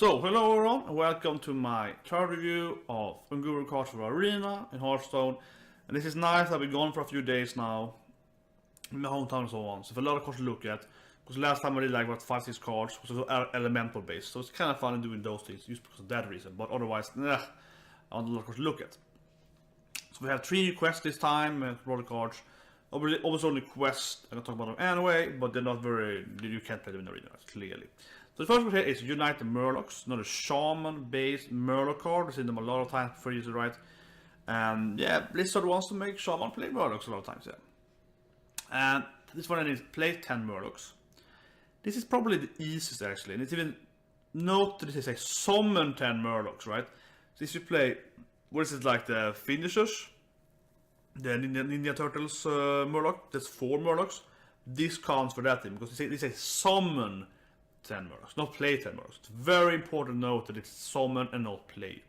So, hello everyone, and welcome to my third review of Unguru cards for Arena in Hearthstone. And this is nice, I've been gone for a few days now, in my hometown and so on, so I have a lot of cards to look at. Because last time I did like about 5-6 cards, which was elemental based, so it's kind of fun doing those things, just because of that reason. But otherwise, I want a lot of cards to look at. So we have 3 quests this time, roller cards. Obviously only quests, I'm gonna talk about them anyway, but they're not very, you can't play them in the arena, clearly. So the first one here is Unite the Murlocs, another shaman-based Murloc card. I've seen them a lot of times for you to write. And yeah, Blizzard wants to make shaman play Murlocs a lot of times, yeah. And this one is play 10 Murlocs. This is probably the easiest actually, and it's even note that this is a summon 10 Murlocs, right? So if you play, what is it, like the finishers? The Ninja Turtles Murloc, that's 4 Murlocs. This counts for that thing, because this is summon 10 Murlocs, not play 10 Murlocs. It's very important to note that it's summon and not play.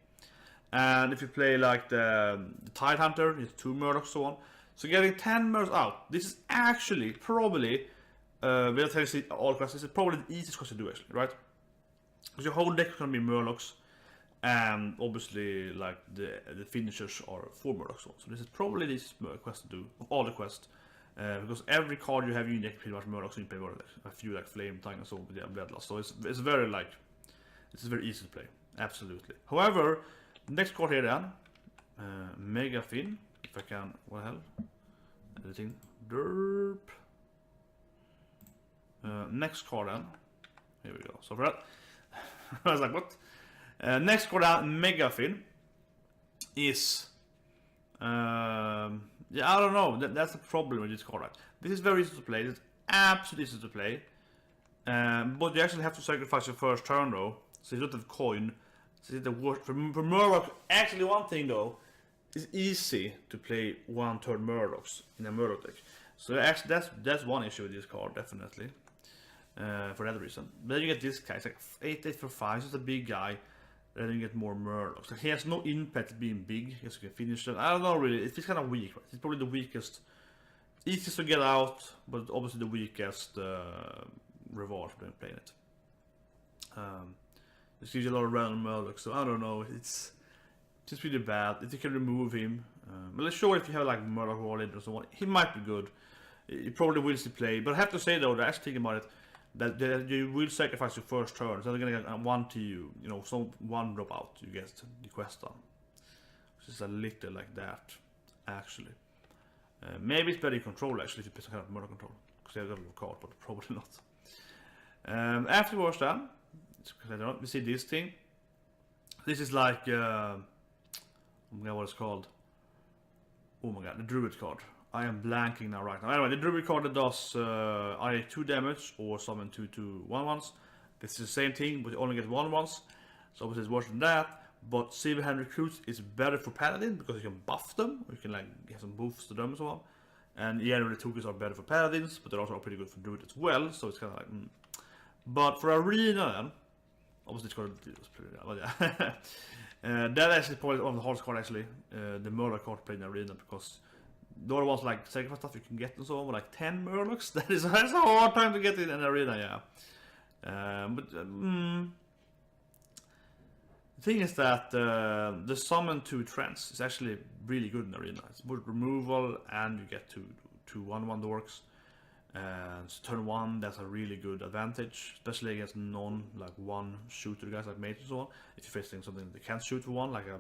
And if you play like the Tide Hunter, it's 2 Murlocs, so on. So getting 10 Murlocs out, this is actually probably, without telling you all quests, this is probably the easiest quest to do actually, right? Because your whole deck is going to be Murlocs, and obviously like the finishers are 4 Murlocs. So this is probably the easiest quest to do, of all the quests. Because every card you have in your deck pretty much Murlocs, and you play a few like Flame Tongue and so on with the Bloodlust. So it's very like, it's very easy to play, absolutely. However, the next card here then, Mega Fin, if I can, what the hell, editing, derp. Next card then, here we go, so for that, I was like, what? Next card then, Mega Fin, is, yeah, I don't know, that's the problem with this card, right? This is very easy to play, it's absolutely easy to play, but you actually have to sacrifice your first turn though, so you don't have coin. So the worst for Murloc. Actually, one thing though, it's easy to play 1 turn Murlocs in a Murloc deck. So actually, that's one issue with this card, definitely. For that reason. Then you get this guy, it's like 8 for 5, just a big guy. Then you get more Murlocs. Like, he has no impact being big, yes, you can finish it. I don't know really, it's kind of weak, right? It's probably the weakest, easiest to get out, but obviously the weakest reward for playing it. This gives you a lot of random Murlocs, so I don't know, it's just really bad. If you can remove him, but let's show if you have like Murloc Warlord or so on, he might be good. He probably will still play, but I have to say though, actually thinking about it, that you will sacrifice your first turn, so they're gonna get 1 to you, you know, some 1 drop out, you get the quest done. Which is a little like that, actually. Maybe it's better in control actually, if you play some kind of Murloc control, because they have got a little card, but probably not. Afterwards then, we see this thing. This is like, oh my god, what it's called? Oh my god, the Druid card. I am blanking now right now. Anyway, the Druid card that does either 2 damage or summon 2 1/1s. This is the same thing, but you only get 1/1s. So obviously it's worse than that. But Silver Hand Recruits is better for Paladin because you can buff them. You can like get some buffs to them and so on. And generally the tokens are better for Paladins, but they're also pretty good for Druid as well. So it's kind of like, But for Arena then, obviously it's called, but yeah. That actually probably one of the hardest cards actually, the Murloc card played in Arena, because the other ones like sacrifice stuff you can get and so on, with like 10 Murlocs, that's a hard time to get in an Arena, yeah. The thing is that the summon 2 trends is actually really good in Arena. It's both removal and you get 2 1/1 dorks. And so turn 1, that's a really good advantage, especially against like 1 shooter guys like mages and so on. If you're facing something that can't shoot for 1, like a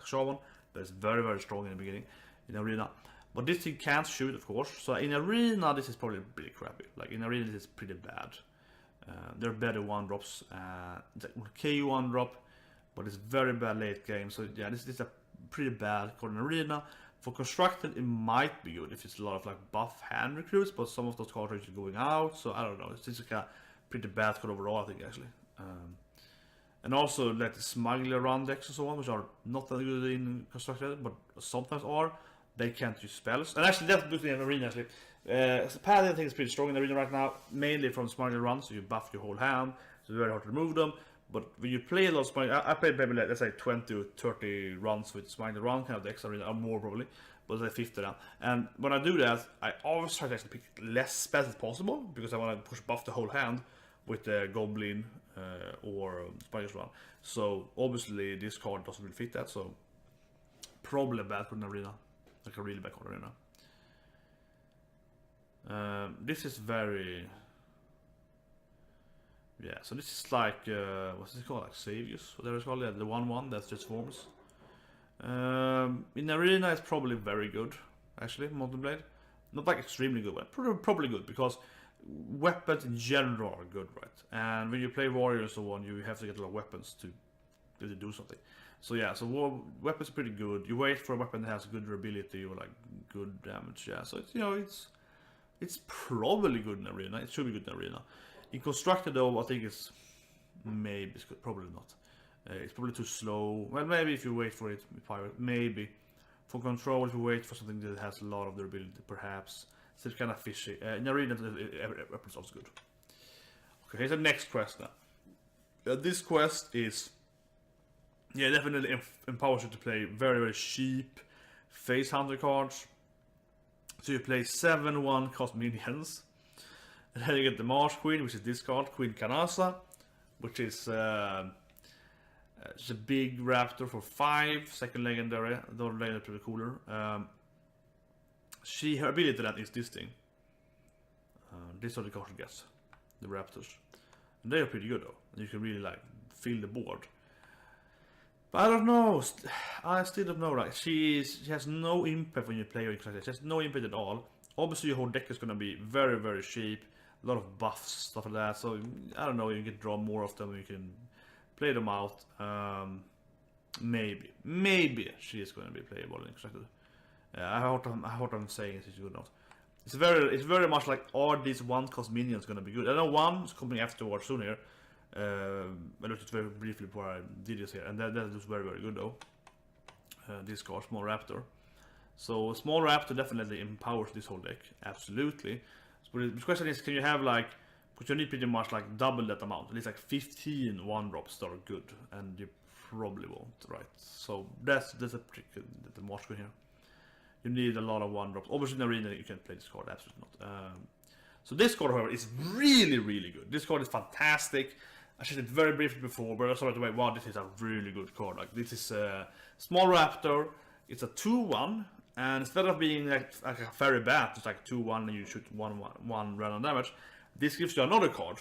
shaman, but it's very very strong in the beginning in Arena. But this thing can't shoot, of course. So in Arena, this is probably pretty crappy. Like in Arena, this is pretty bad. There are better 1-drops. It's like okay 1-drop, but it's very bad late game. So yeah, this is a pretty bad card in Arena. For Constructed, it might be good if it's a lot of like buff hand recruits, but some of those cards are actually going out, so I don't know. It's just like a pretty bad card overall, I think, actually. And also like the Smuggler run decks and so on, which are not that good in Constructed, but sometimes are. They can't use spells. And actually, that's good in Arena, actually. Paladin, I think, is pretty strong in Arena right now, mainly from Smuggler runs, so you buff your whole hand, so it's very hard to remove them. But when you play a lot of Smuggler, I played maybe let's say 20 to 30 runs with Smuggler run kind of decks, or more probably, but like 50 now. And when I do that, I always try to actually pick less spells as possible, because I want to push buff the whole hand. with the Goblin or Spider's Run. So obviously this card doesn't really fit that, so probably a bad card in Arena. Like a really bad card in Arena. This is very... Yeah, so this is like, what's this called? Like Savius, whatever it's called, yeah, the 1/1 that transforms. In Arena it's probably very good, actually, Molten Blade. Not like extremely good, but probably good, because weapons in general are good, right? And when you play Warrior and so on, you have to get a lot of weapons to do something. So yeah, so weapons are pretty good. You wait for a weapon that has good durability or like good damage, yeah. So it's, you know, it's probably good in Arena. It should be good in Arena. In Constructed though, I think it's maybe it's good, probably not. It's probably too slow. Well, maybe if you wait for it, Pirate, maybe. For Control, if you wait for something that has a lot of durability, perhaps. Still kind of fishy. In Arena, weapon sounds good. Okay, here's the next quest now. This quest is, yeah, definitely empowers you to play very, very cheap Face Hunter cards. So you play 7/1 cost minions. And then you get the Marsh Queen, which is this card, Queen Kanasa, which is it's a big raptor for 5, second legendary, the legendary pretty cooler. Her ability then is this thing. These are the cards she gets, the raptors. And they are pretty good though, you can really like fill the board. But I don't know, I still don't know, like she has no impact when you play her, she has no impact at all. Obviously your whole deck is gonna be very, very cheap. A lot of buffs, stuff like that, so I don't know, you can draw more of them, you can play them out. Maybe she is going to be playable in Constructed. I hope I'm saying she's good enough. It's very much like, are these 1-cost minions going to be good? I know one is coming afterwards soon here. I looked at it very briefly before I did this here, and that looks very, very good though. This card, Small Raptor. So Small Raptor definitely empowers this whole deck, absolutely. So the question is, can you have like, because you need pretty much like double that amount, at least like 15 1-drops that are good, and you probably won't, right? So that's a trick, the Marsh Queen here. You need a lot of 1-drops. Obviously in Arena you can play this card, absolutely not. So this card, however, is really, really good. This card is fantastic. I said it very briefly before, but I started to wait, wow, this is a really good card. Like this is a Small Raptor, it's a 2/1, and instead of being like a fairy bat, it's like 2/1 and you shoot 1 random damage. This gives you another card,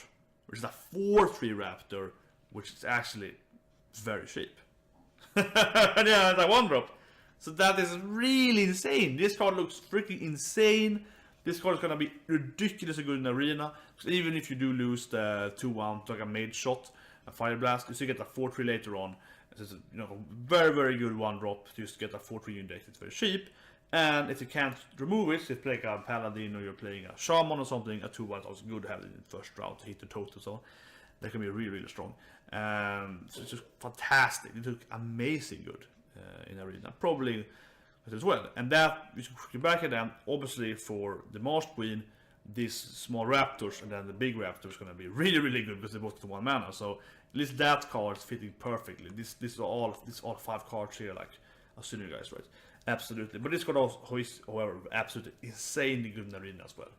which is a 4/3 Raptor, which is actually very cheap. And yeah, it's a 1-drop. So that is really insane. This card looks freaking insane. This card is gonna be ridiculously good in Arena. So even if you do lose the 2/1 to like a mage shot, a fire blast, you still get a 4/3 later on. It's a, you know, very, very good 1-drop. You just get a 4/3 in deck. It's very cheap. And if you can't remove it, if you play like a paladin or you're playing a shaman or something, a 2/1 is also good to have it in the first round to hit the total, so that can be really, really strong. So it's just fantastic. It looks amazing good in Arena, probably as well. And that, you should back at them, obviously for the Marsh Queen, these Small Raptors and then the big Raptor is going to be really, really good because they both get 1 mana. So at least that card is fitting perfectly. This all 5 cards here, like a senior guys, right? Absolutely, but this card also is, however, absolutely insanely good in Arena as well.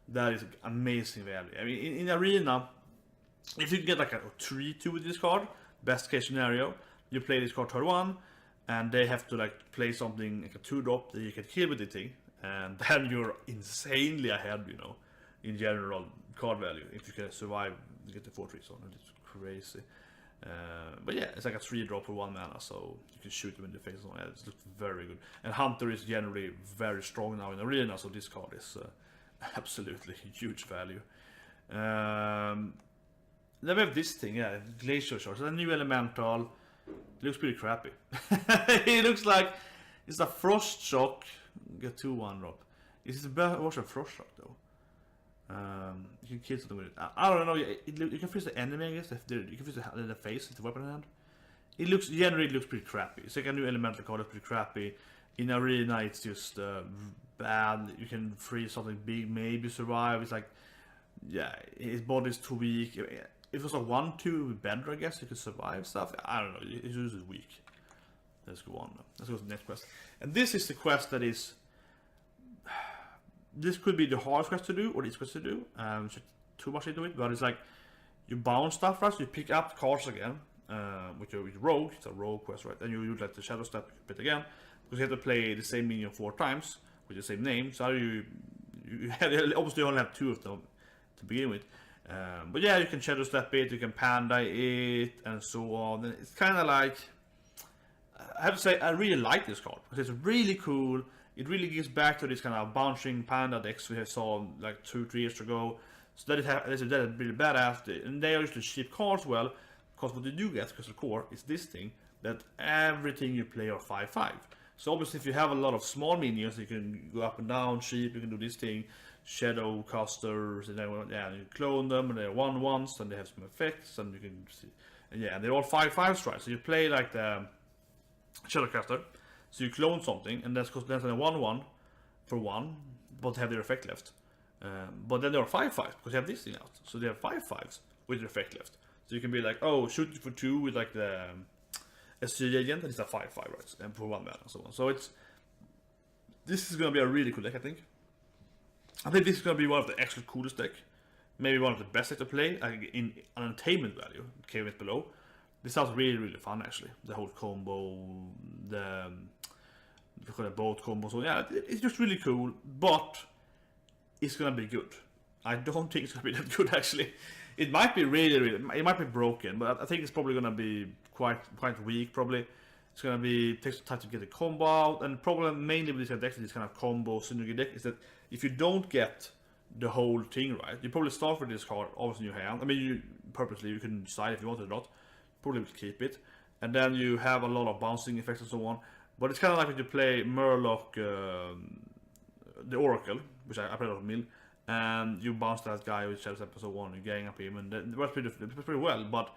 That is amazing value. I mean, in Arena, if you can get like a 3/2 with this card, best case scenario, you play this card turn 1, and they have to like play something like a 2-drop that you can kill with the thing, and then you're insanely ahead, you know, in general card value if you can survive to get the 4/3. So it's crazy. But yeah, it's like a 3-drop for 1 mana, so you can shoot them in the face. So yeah, it looks very good. And Hunter is generally very strong now in Arena, so this card is absolutely huge value. Then we have this thing, yeah, Glacier Shard. So a new elemental. It looks pretty crappy. It looks like it's a Frost Shock. Get 2 1-drop. Is it a what's a Frost Shock though? You can kill something with it. I don't know. You can freeze the enemy, I guess. You can freeze the face with the weapon in hand. It looks generally pretty crappy. It's like a new elemental card that's pretty crappy. In Arena, it's just bad. You can freeze something big, maybe survive. It's like, yeah, his body's too weak. If it was a 1/2, it would be better, I guess. You could survive stuff. I don't know. It's just weak. Let's go on. Let's go to the next quest. And this is the quest that is. This could be the hardest quest to do, or this quest to do. Too much into it, but it's like you bounce stuff, right? So you pick up cards again, with rogue. It's a rogue quest, right? And you use like the shadow step, you pick it again, because you have to play the same minion 4 times with the same name. So you have, obviously you only have 2 of them to begin with. But yeah, you can shadow step it, you can panda it, and so on. And it's kind of like, I have to say, I really like this card because it's really cool. It really gives back to this kind of bouncing panda decks we saw like 2-3 years ago. So that is really badass, and they are usually cheap cards. Well, because what you do get Crystal Core is this thing, that everything you play are 5/5. So obviously, if you have a lot of small minions, you can go up and down cheap. You can do this thing, shadow casters, and then you clone them, and they're 1/1s, and they have some effects, and you can see, and yeah, and they're all 5/5s, right? So you play like the Shadowcaster, so you clone something, and that's a 1/1 for 1, but have their effect left. But then there are 5/5s because you have this thing out, so they have 5/5s with their effect left. So you can be like, oh, shoot for 2 with like the SG agent, and it's a 5/5, right? And for 1 mana and so on. So this is gonna be a really cool deck, I think. I think this is gonna be one of the actual coolest deck, maybe one of the best deck to play in an entertainment value. Comment below. This sounds really fun actually. The whole combo, the both combos. So yeah, it's just really cool, but it's gonna be good. I don't think it's gonna be that good actually. It might be really, it might be broken, but I think it's probably gonna be quite weak. Probably it's gonna be takes some time to get the combo out. And the problem mainly with this kind of deck, this kind of combo synergy deck, is that if you don't get the whole thing right, you probably start with this card always in your hand. I mean, you can decide if you want it or not. Probably will keep it, and then you have a lot of bouncing effects and so on. But it's kind of like when you play Murloc, the Oracle, which I played on Mill, and you bounce that guy with Shadow Step and so on, you gang up him, and that works pretty well. But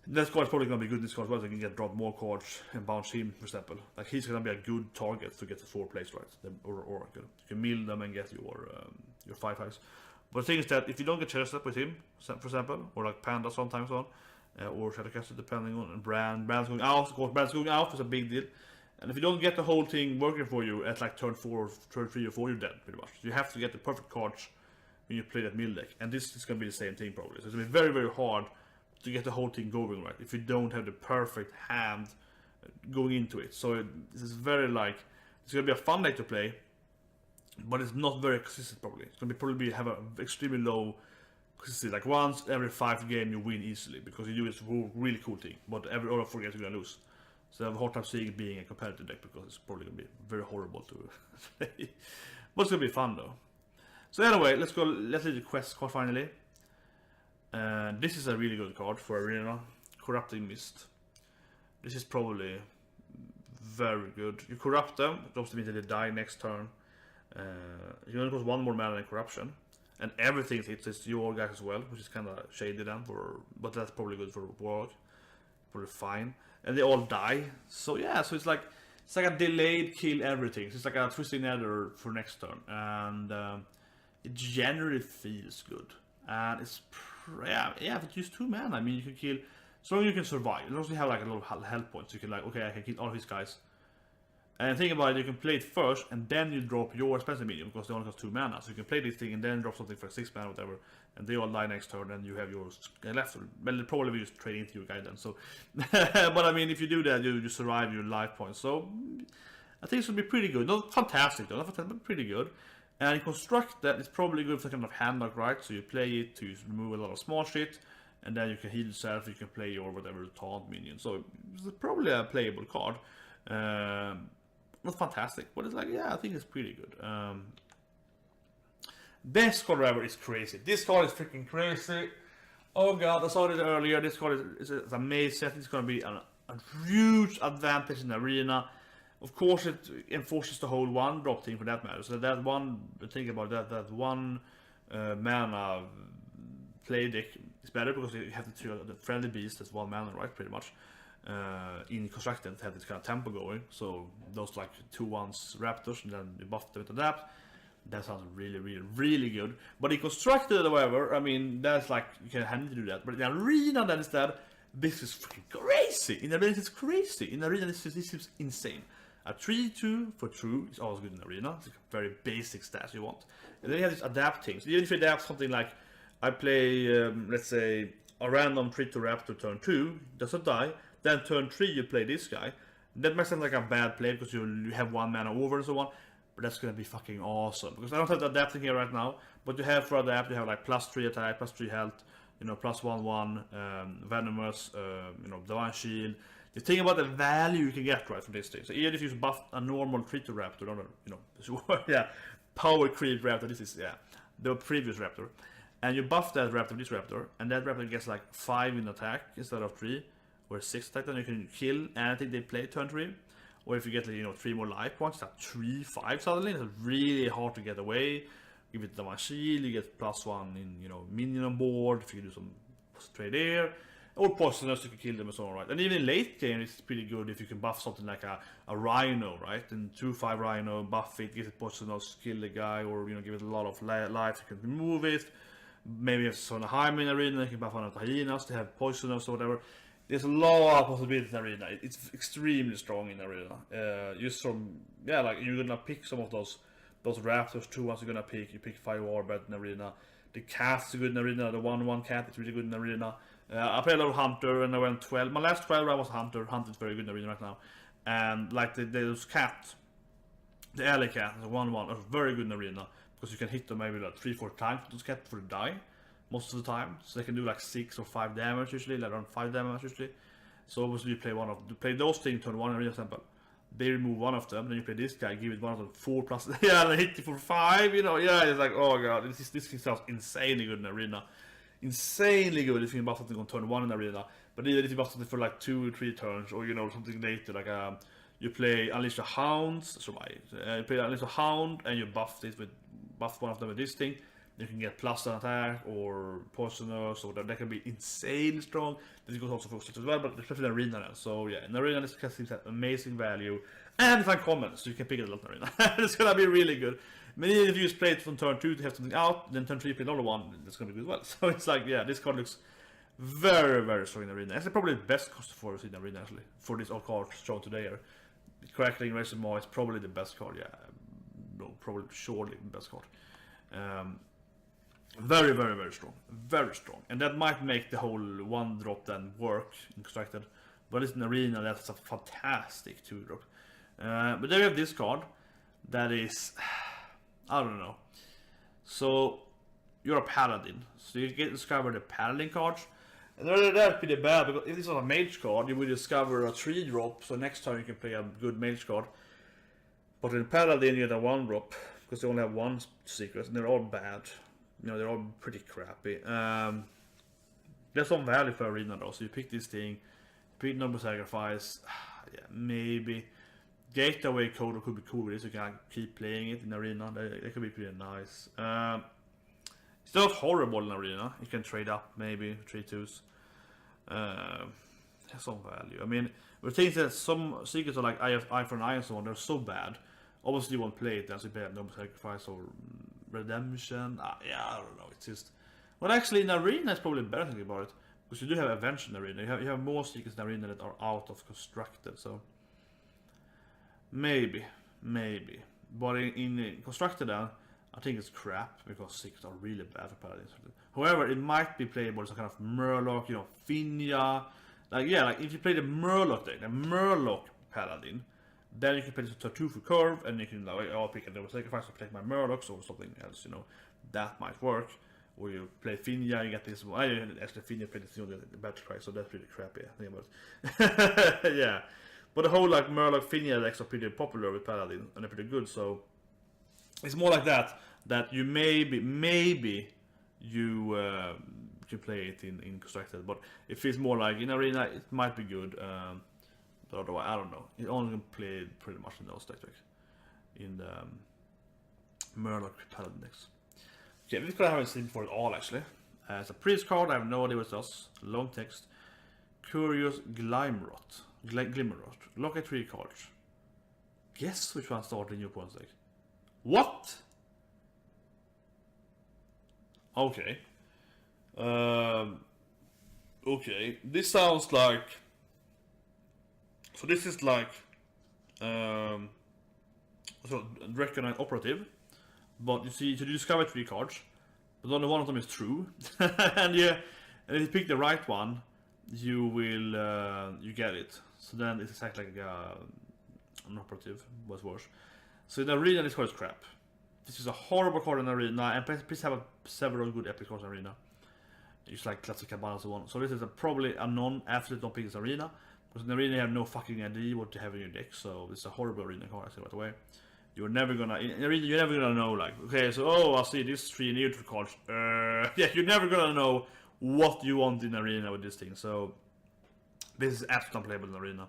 that card is probably going to be good in this card as well. So you can get drop more cards and bounce him, for example. Like he's going to be a good target to get the 4 plays right, the Oracle. You can mill them and get your 5/5s. But the thing is that if you don't get Shadow Step with him, for example, or like Panda sometimes on, or Shadowcaster, depending on, and Brand's going out. Of course, Brand's going out is a big deal. And if you don't get the whole thing working for you at like turn 4, turn 3 or 4, you're dead pretty much. You have to get the perfect cards when you play that mill deck, and this is going to be the same thing probably. So it's going to be very hard to get the whole thing going right if you don't have the perfect hand going into it. So this is very like, it's going to be a fun deck to play, but it's not very consistent probably. It's going to probably have an extremely low. Like once every 5 games you win easily because you do this really cool thing, but every other 4 games you're gonna lose. So I have a hard time seeing it being a competitive deck because it's probably gonna be very horrible to play. But it's gonna be fun though. So anyway, let's lead the quest card finally. This is a really good card for Arena, Corrupting Mist. This is probably very good. You corrupt them, it also means that they die next turn. You only cost 1 more mana in corruption. And everything hits your guys as well, which is kind of shady then, but that's probably good for Warlock. Probably fine. And they all die. So yeah, so it's like a delayed kill everything. So it's like a Twisting Nether for next turn. And it generally feels good. And it's, yeah, if it use 2 mana, I mean, you can kill, so long you can survive. You also have like a lot of health points. You can like, okay, I can kill all of these guys. And think about it, you can play it first, and then you drop your expensive medium, because they only cost 2 mana. So you can play this thing, and then drop something for 6 mana, whatever, and they all die next turn, and you have yours left. Well, they'll probably just trade into your guy then, so... but I mean, if you do that, you survive your life points. So, I think this will be pretty good. Not fantastic, though, not fantastic, but pretty good. And in Construct that, it's probably good for kind of hand luck, right? So you play it to remove a lot of small shit, and then you can heal yourself, you can play your whatever taunt minion. So, it's probably a playable card. Not fantastic, but it's like, yeah, I think it's pretty good. This card, however, is crazy. This card is freaking crazy. Oh god, I saw this earlier. This card is amazing. It's going to be a huge advantage in the arena. Of course, it enforces the whole 1-drop thing for that matter. So that one, think about that 1 mana play deck is better because you have the friendly beast that's 1 mana, right? Pretty much. In Constructed have this kind of tempo going, so those like 2/1s Raptors, and then you buff them with Adapt. That sounds really good. But in Constructed, however, I mean, that's like, you can handle to do that. But in Arena, then instead, this is freaking crazy. In Arena, it's crazy. In Arena, this is insane. A 3/2 for true is always good in Arena. It's a very basic stats you want. And then you have this adapt things. Even if you adapt something like I play, let's say, a random 3-2 Raptor turn 2, doesn't die. Then turn 3 you play this guy. That might sound like a bad play because you have 1 mana over and so on. But that's gonna be fucking awesome. Because I don't have the adapting here right now. But you have for adapt, you have like +3 attack, +3 health, you know, +1/1, venomous, you know, divine shield. You think about the value you can get right from this thing. So even if you buff a normal 3-2 Raptor, not a, you know, yeah, power creep Raptor, this is, yeah, the previous Raptor. And you buff that Raptor, this Raptor, and that Raptor gets like 5 in attack instead of 3, or 6 attack, then you can kill anything they play turn 3. Or if you get, like, you know, 3 more life points, that's 3/5 suddenly. It's really hard to get away. Give it the shield, you get +1 in, you know, minion on board, if you do some trade there. Or poisonous, you can kill them and so on, right? And even in late game, it's pretty good if you can buff something like a Rhino, right? And 2/5 Rhino, buff it, give it poisonous, kill the guy, or, you know, give it a lot of life, you can remove it. Maybe if it's on a Hymen arena, you can buff on the hyenas, they have poisonous or whatever. There's a lot of possibilities in arena. It's extremely strong in arena. Just from, yeah, like you're gonna pick some of those raptors, 2 ones you're gonna pick. You pick 5 warbird in arena. The cat's good in arena. The 1/1 cat is really good in arena. I play a lot of hunter and I went 12. My last 12 round was hunter. Hunter is very good in arena right now. And like those cat, the alley cat, the 1/1 are very good in arena because you can hit them maybe like 3-4 times with those cats before they die. Most of the time, so they can do like 6 or 5 damage usually, like around 5 damage usually. So obviously you play those things turn 1 for example. They remove one of them, then you play this guy, give it one of them 4+, yeah, and hit it for 5, you know, yeah, it's like, oh god, this thing sounds insanely good in arena. Insanely good if you can buff something on turn 1 in arena. But even if you buff something for like 2 or 3 turns, or you know, something later, like you play Unleash the Hounds, you play Unleash the Hound, and you buff one of them with this thing. You can get +1 attack or poisonous, or that can be insanely strong. This goes also for such as well, but especially in arena now. So yeah, in arena this seems to have amazing value. And it's uncommon, so you can pick it a lot in arena. It's gonna be really good. Maybe if you just play it from turn 2 to have something out, then turn 3 play another one, it's gonna be good as well. So it's like, yeah, this card looks very, very strong in arena. It's probably the best cost for us in arena actually, for this all cards shown today here. Crackling Reservoir is probably the best card, yeah. No, probably surely the best card. Very, very, very strong. Very strong. And that might make the whole 1-drop then work in constructed. But it's in arena, that's a fantastic 2-drop. But there we have this card. That is, I don't know. So you're a paladin. So you get to discover the paladin cards. And that's pretty bad, because if this was a mage card, you will discover a 3-drop. So next time you can play a good mage card. But in paladin you get a 1-drop. Because they only have 1 secret, and they're all bad. You know, they're all pretty crappy. There's some value for arena though, so you pick this thing, pick number sacrifice, yeah, maybe. Gateway code could be cool with this, you can keep playing it in arena, that could be pretty nice. It's not horrible in arena, you can trade up maybe, 3/2s. Has some value. I mean, the things that some secrets are like Eye for an Eye and so on, they're so bad. Obviously you won't play it as you play number sacrifice or redemption. Yeah, I don't know. It's just, well, actually in arena it's probably better thinking about it, because you do have events in arena. You have more secrets in arena that are out of constructed. So maybe. But in constructed, I think it's crap because secrets are really bad for paladins. However, it might be playable as a kind of Murloc, you know, Finja. Like yeah, like if you play the Murloc deck, the Murloc paladin. Then you can play the 2 for curve, and you can like, I'll pick a double sacrifice to protect my Murlocs or something else, you know. That might work. Or you play Finja, you get this one. Actually, Finja played this, you know, the battle price, so that's really crappy, I think about it. Yeah. But the whole like Murloc Finja decks are pretty popular with Paladin, and they're pretty good, so it's more like that you maybe you can play it in constructed, but it feels more like in arena it might be good. But otherwise, I don't know. It only played pretty much in those decks. In the Murloc Paladin decks. Okay, this card I haven't seen before at all actually. It's a priest card, I have no idea what it does. Long text. Curious Glimrot. Glimmerrot. Look at 3 cards. Guess which one started in your opponent's deck. What? Okay. Okay. This sounds like, so this is like so recognize operative, but you see, so you discover 3 cards, but only one of them is true. and if you pick the right one, you will you get it. So then it's exactly like an operative, was worse. So in Arena, this card is crap. This is a horrible card in Arena, and please have several good epic cards in Arena. It's like classic Cabana and so on. So this is probably a non-absolute don't pick this Arena. Because in Arena you have no fucking idea what you have in your deck, so it's a horrible Arena card, I say right away. You're never gonna, in Arena you're never gonna know, like, okay, so, oh, I see these 3 neutral cards. Yeah, you're never gonna know what you want in Arena with this thing, so this is absolutely unplayable in Arena.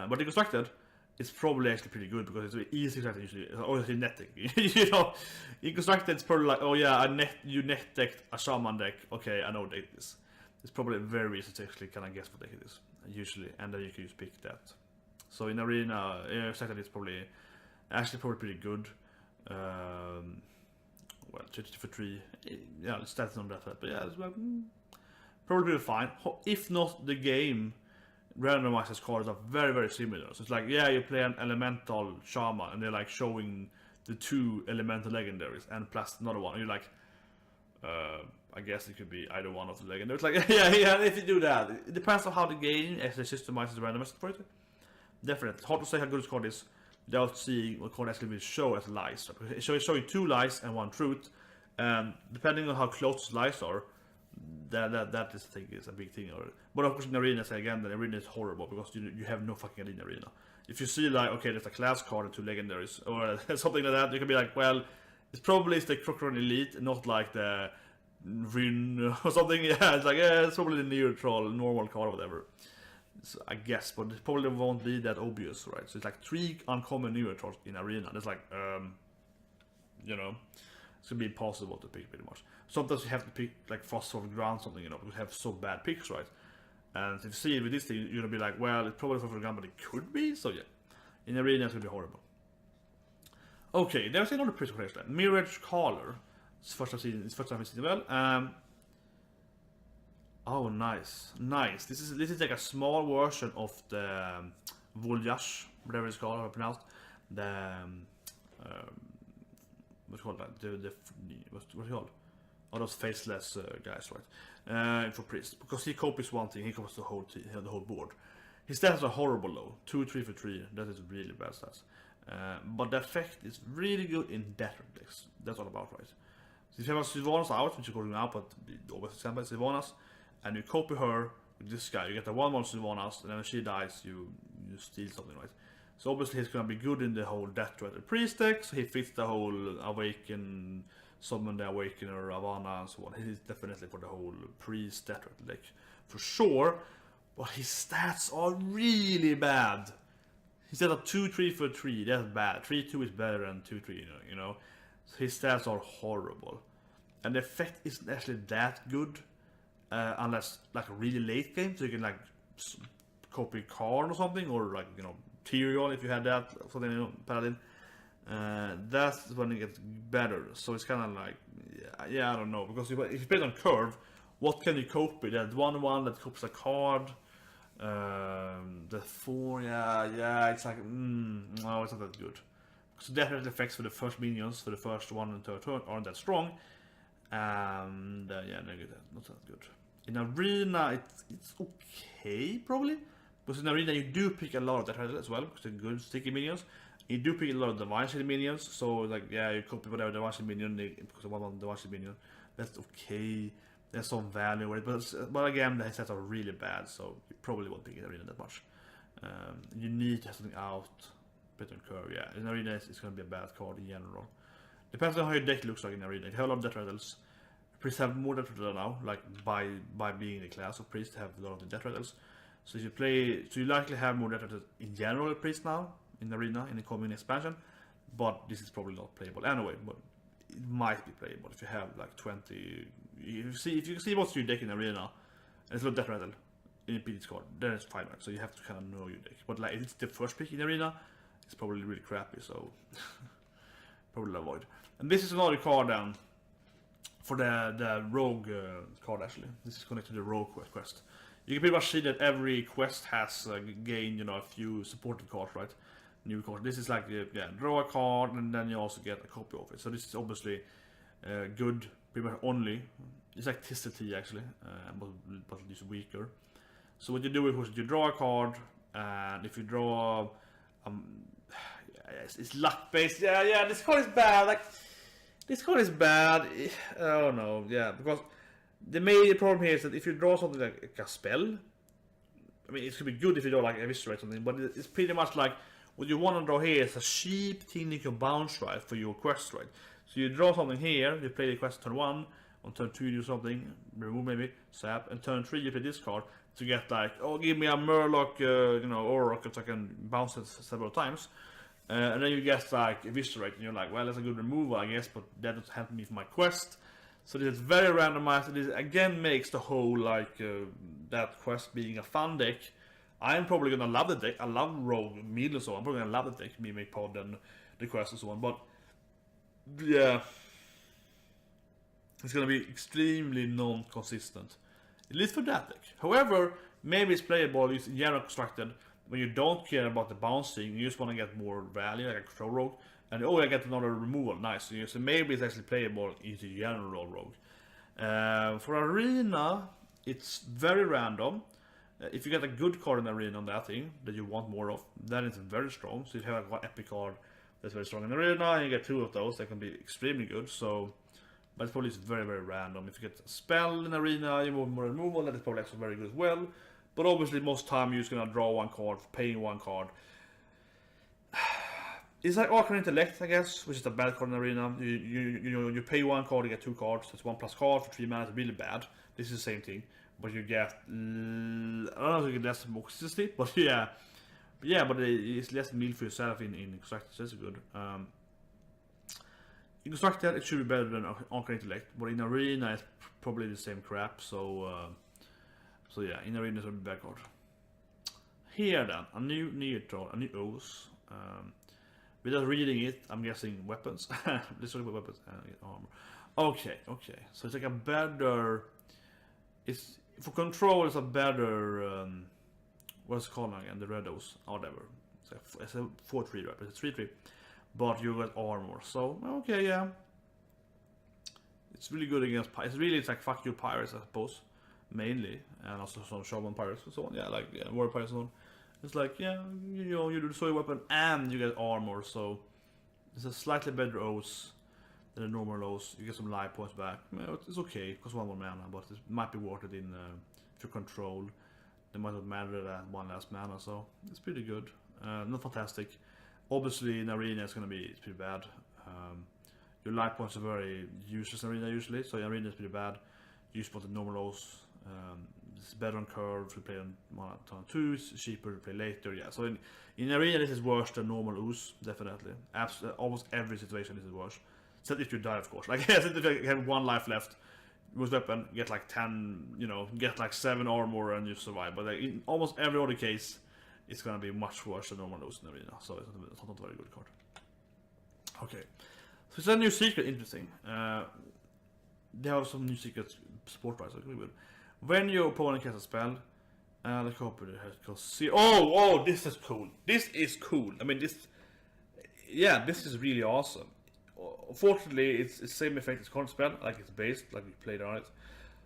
But in Constructed, it's probably actually pretty good because it's easy to usually. Obviously, netting. You know, in Constructed, it's probably like, oh yeah, you net decked a Shaman deck. Okay, I know what deck it is. It's probably very easy to actually kind of guess what deck it is, usually, and then you can just pick that. So in Arena, Constructed is probably pretty good. Well, 3 for 3. Yeah, it's stats on that, but yeah, it's probably pretty fine. If not, the game randomizes cards are very, very similar. So it's like, yeah, you play an elemental shaman and they're like showing the 2 elemental legendaries and plus another one. And you're like, I guess it could be either one of the legendaries. It's like, yeah, if you do that. It depends on how the game actually systemizes the randomization for it. Definitely. Hard to say how good this card is without seeing what card actually will show as lies. So it's showing 2 lies and 1 truth. And depending on how close lies are, that is, I think, is a big thing. But of course in Arena, say again, the Arena is horrible because you have no fucking idea in Arena. If you see like, okay, there's a class card and 2 legendaries or something like that, you can be like, well, it's probably the Crocodile Elite, not like the Rin or something. Yeah, it's like, yeah, it's probably the neutral, normal card or whatever. So, I guess, but it probably won't be that obvious, right? So it's like 3 uncommon neutrals in Arena. It's like, you know, it's gonna be impossible to pick pretty much. Sometimes you have to pick like Frost of Ground something, you know, because you have so bad picks, right? And if you see it with this thing, you're gonna be like, well, it's probably Frost of Ground, but it could be. So yeah, in Arena it's gonna be horrible. Okay, there's another pretty cool then. Mirage Caller. It's first time I've seen it well. Oh, nice. This is like a small version of the Volyash, whatever it's called, how pronounced. The what's it called? What's it called? All those faceless guys, right? For priest, because he copies one thing, he copies the whole board. His stats are horrible low, 2, 3 for 3. That is really bad stats. But the effect is really good in better decks. That's all about, right? So if you have a Sylvanas out, which is going out, but always example Sylvanas, and you copy her with this guy, you get a 1/1 Sylvanas, and then when she dies, you steal something, right? So obviously he's gonna be good in the whole Death Rattle Priest deck, so he fits the whole Awaken, Summon the Awakener, Avana, and so on. He's definitely for the whole Priest Death Rattle deck, for sure. But his stats are really bad. He's at a 2, 3 for 3, that's bad. 3-2 is better than 2-3, you know. So his stats are horrible. And the effect isn't actually that good. Unless like a really late game, so you can like copy Karn or something, or like, you know, Tyrion if you had that, something, you know, Paladin. That's when it gets better. So it's kind of like, yeah, I don't know, because if you play it on curve, what can you copy? That 1/1 that copies a card. The 4, yeah, it's like, no, it's not that good. So definitely effects for the first minions, for the first 1 and 3rd turn aren't that strong. And yeah, not that good. In Arena, it's okay, probably. Because in Arena, you do pick a lot of that as well, because they're good sticky minions. You do pick a lot of Divine Shield minions, so like, yeah, you copy whatever Divine Shield minion, because of one Divine Shield minion. That's okay. There's some value with it, but again, the stats are really bad, so you probably won't pick in Arena that much. You need to have something out, better on curve, yeah. In Arena, it's going to be a bad card in general. Depends on how your deck looks like in Arena. If you have a lot of Death Rattles, priests have more Death Rattles now, like by being the class of priests have a lot of the Death Rattles. So if you play, so you likely have more Death Rattles in general with priests now in Arena in the coming expansion, but this is probably not playable anyway. But it might be playable if you have like 20. If you can see what's your deck in Arena, and it's a lot of Death Rattle in a PD card, then it's fine, right? So you have to kind of know your deck. But like if it's the first pick in Arena, it's probably really crappy. So. Probably avoid. And this is another card for the rogue card actually. This is connected to the rogue quest. You can pretty much see that every quest has gained, you know, a few supported cards, right? New cards. This is like, yeah, draw a card and then you also get a copy of it. So this is obviously good pretty much only. It's like TCT actually, but it's weaker. So what you do is you draw a card, and if you draw, it's luck based. Yeah, this card is bad. Like this card is bad. Oh no, yeah, because the major problem here is that if you draw something like a spell, I mean, it could be good if you draw like a Eviscerate or something, but it's pretty much like what you want to draw here is a cheap thing you can bounce right for your quest, right? So you draw something here, you play the quest turn 1, on turn 2 you do something, remove maybe, sap, and turn 3 you play this card to get like, oh, give me a Murloc, Aurok, so I can bounce it several times. And then you get like Eviscerate, and you're like, well, that's a good removal, I guess, but that doesn't help me for my quest. So this is very randomized. This again makes the whole like that quest being a fun deck. I'm probably gonna love the deck. I love Rogue Meal and so on. I'm probably gonna love the deck, Mimic Pod and the quest and so on. But yeah, it's gonna be extremely non-consistent, at least for that deck. However, maybe it's playable. It's general constructed when you don't care about the bouncing. You just want to get more value, like a Control Rogue. And oh, I get another removal, nice. So maybe it's actually playable into general rogue. For arena, it's very random. If you get a good card in arena on that thing that you want more of, then it's very strong. So if you have an epic card that's very strong in arena, and you get 2 of those, that can be extremely good. So, but it's probably very, very random. If you get a spell in arena, you move more removal, that is probably actually very good as well. But obviously, most time you're just gonna draw 1 card, paying 1 card. It's like Arcane Intellect, I guess, which is a bad card in arena. You pay 1 card, you get 2 cards. That's 1+ card for 3 mana. It's really bad. This is the same thing, but you get I don't know if you get less toxicity, but yeah, but it's less meal for yourself in constructed. So that's good. In constructed, it should be better than Arcane Intellect, but in arena, it's probably the same crap. So yeah, in arena, it's a bad card. Here then, a new neutral, a new O's. Without reading it, I'm guessing weapons. Let's talk about weapons and armor. Okay. So it's like a better. It's for control. It's a better. What's it called again? The red O's, whatever. It's a 4/3, right? It's 3/3, but you got armor. So okay, yeah. It's really good against. It's like fuck you pirates, I suppose, mainly, and also some Shaman pirates and so on. Yeah, like war pirates and so on. It's like, yeah, you do the soy weapon and you get armor, so it's a slightly better O's than a normal O's. You get some life points back. It's okay, it costs 1 more mana, but it might be worth it in if you control. It might not matter that 1 last mana, so it's pretty good. Not fantastic. Obviously, in arena, it's pretty bad. Your life points are very useless in arena usually, so in arena, it's pretty bad. You just want the normal O's. It's better on curve to play on turn 2, it's cheaper to play later, yeah. So in arena this is worse than normal Ooze, definitely. Almost every situation this is worse. Except if you die, of course. Like, if you have 1 life left, with weapon, get like 10, get like 7 armor and you survive. But like, in almost every other case, it's gonna be much worse than normal Ooze in arena. So it's not a very good card. Okay. So it's a new secret, interesting. They have some new secret support price, so it's really good. When your opponent casts a spell, the copy costs 0. Oh, this is cool. This is cool. I mean, this is really awesome. Unfortunately, it's the same effect as current spell, like it's based, like you played on it.